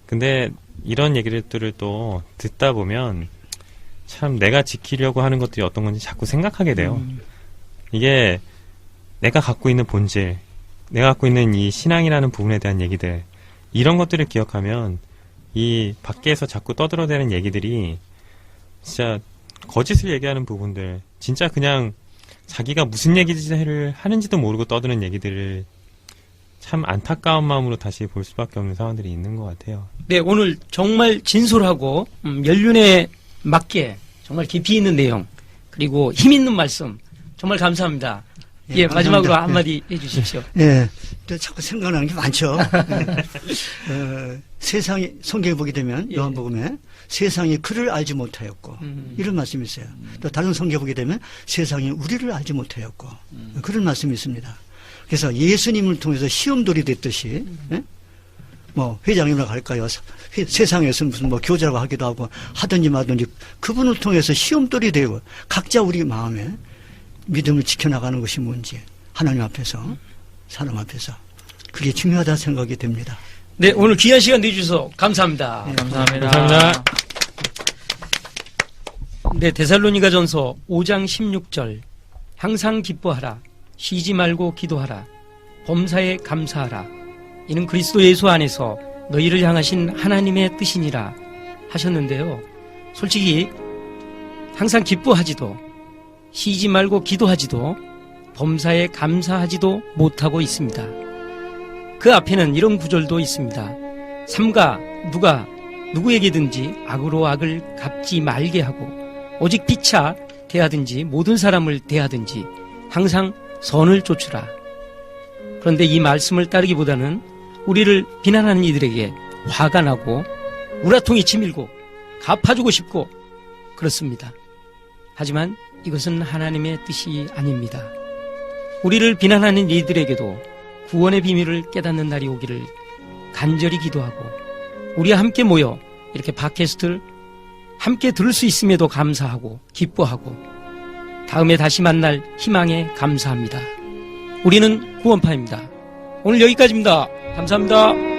근데 이런 얘기들을 또 듣다 보면 참 내가 지키려고 하는 것들이 어떤 건지 자꾸 생각하게 돼요. 이게 내가 갖고 있는 본질, 내가 갖고 있는 이 신앙이라는 부분에 대한 얘기들, 이런 것들을 기억하면 이 밖에서 자꾸 떠들어대는 얘기들이 진짜 거짓을 얘기하는 부분들, 진짜 그냥 자기가 무슨 얘기를 하는지도 모르고 떠드는 얘기들을 참 안타까운 마음으로 다시 볼 수밖에 없는 상황들이 있는 것 같아요. 네, 오늘 정말 진솔하고 연륜에 맞게 정말 깊이 있는 내용 그리고 힘 있는 말씀 정말 감사합니다. 예, 마지막으로 감사합니다. 한마디 해주십시오. 예. 또 자꾸 생각나는 게 많죠. 세상이, 성경에 보게 되면, 예. 요한복음에 세상이 그를 알지 못하였고, 이런 말씀이 있어요. 또 다른 성경에 보게 되면 세상이 우리를 알지 못하였고, 그런 말씀이 있습니다. 그래서 예수님을 통해서 시험돌이 됐듯이, 예? 뭐, 회장님이라고 할까요? 세상에서 무슨 뭐 교자라고 하기도 하고, 하든지 마든지, 그분을 통해서 시험돌이 되고, 각자 우리 마음에 믿음을 지켜나가는 것이 뭔지, 하나님 앞에서, 사람 앞에서, 그게 중요하다 생각이 됩니다. 네, 오늘 귀한 시간 내주셔서 감사합니다. 감사합니다. 감사합니다. 네, 데살로니가전서 5장 16절 항상 기뻐하라 쉬지 말고 기도하라 범사에 감사하라 이는 그리스도 예수 안에서 너희를 향하신 하나님의 뜻이니라 하셨는데요. 솔직히 항상 기뻐하지도 쉬지 말고 기도하지도 범사에 감사하지도 못하고 있습니다. 그 앞에는 이런 구절도 있습니다. 삼가 누가 누구에게든지 악으로 악을 갚지 말게 하고 오직 피차 대하든지 모든 사람을 대하든지 항상 선을 좇으라. 그런데 이 말씀을 따르기보다는 우리를 비난하는 이들에게 화가 나고 우라통이 치밀고 갚아주고 싶고 그렇습니다. 하지만 이것은 하나님의 뜻이 아닙니다. 우리를 비난하는 이들에게도 구원의 비밀을 깨닫는 날이 오기를 간절히 기도하고 우리와 함께 모여 이렇게 팟캐스트를 함께 들을 수 있음에도 감사하고 기뻐하고 다음에 다시 만날 희망에 감사합니다. 우리는 구원파입니다. 오늘 여기까지입니다. 감사합니다.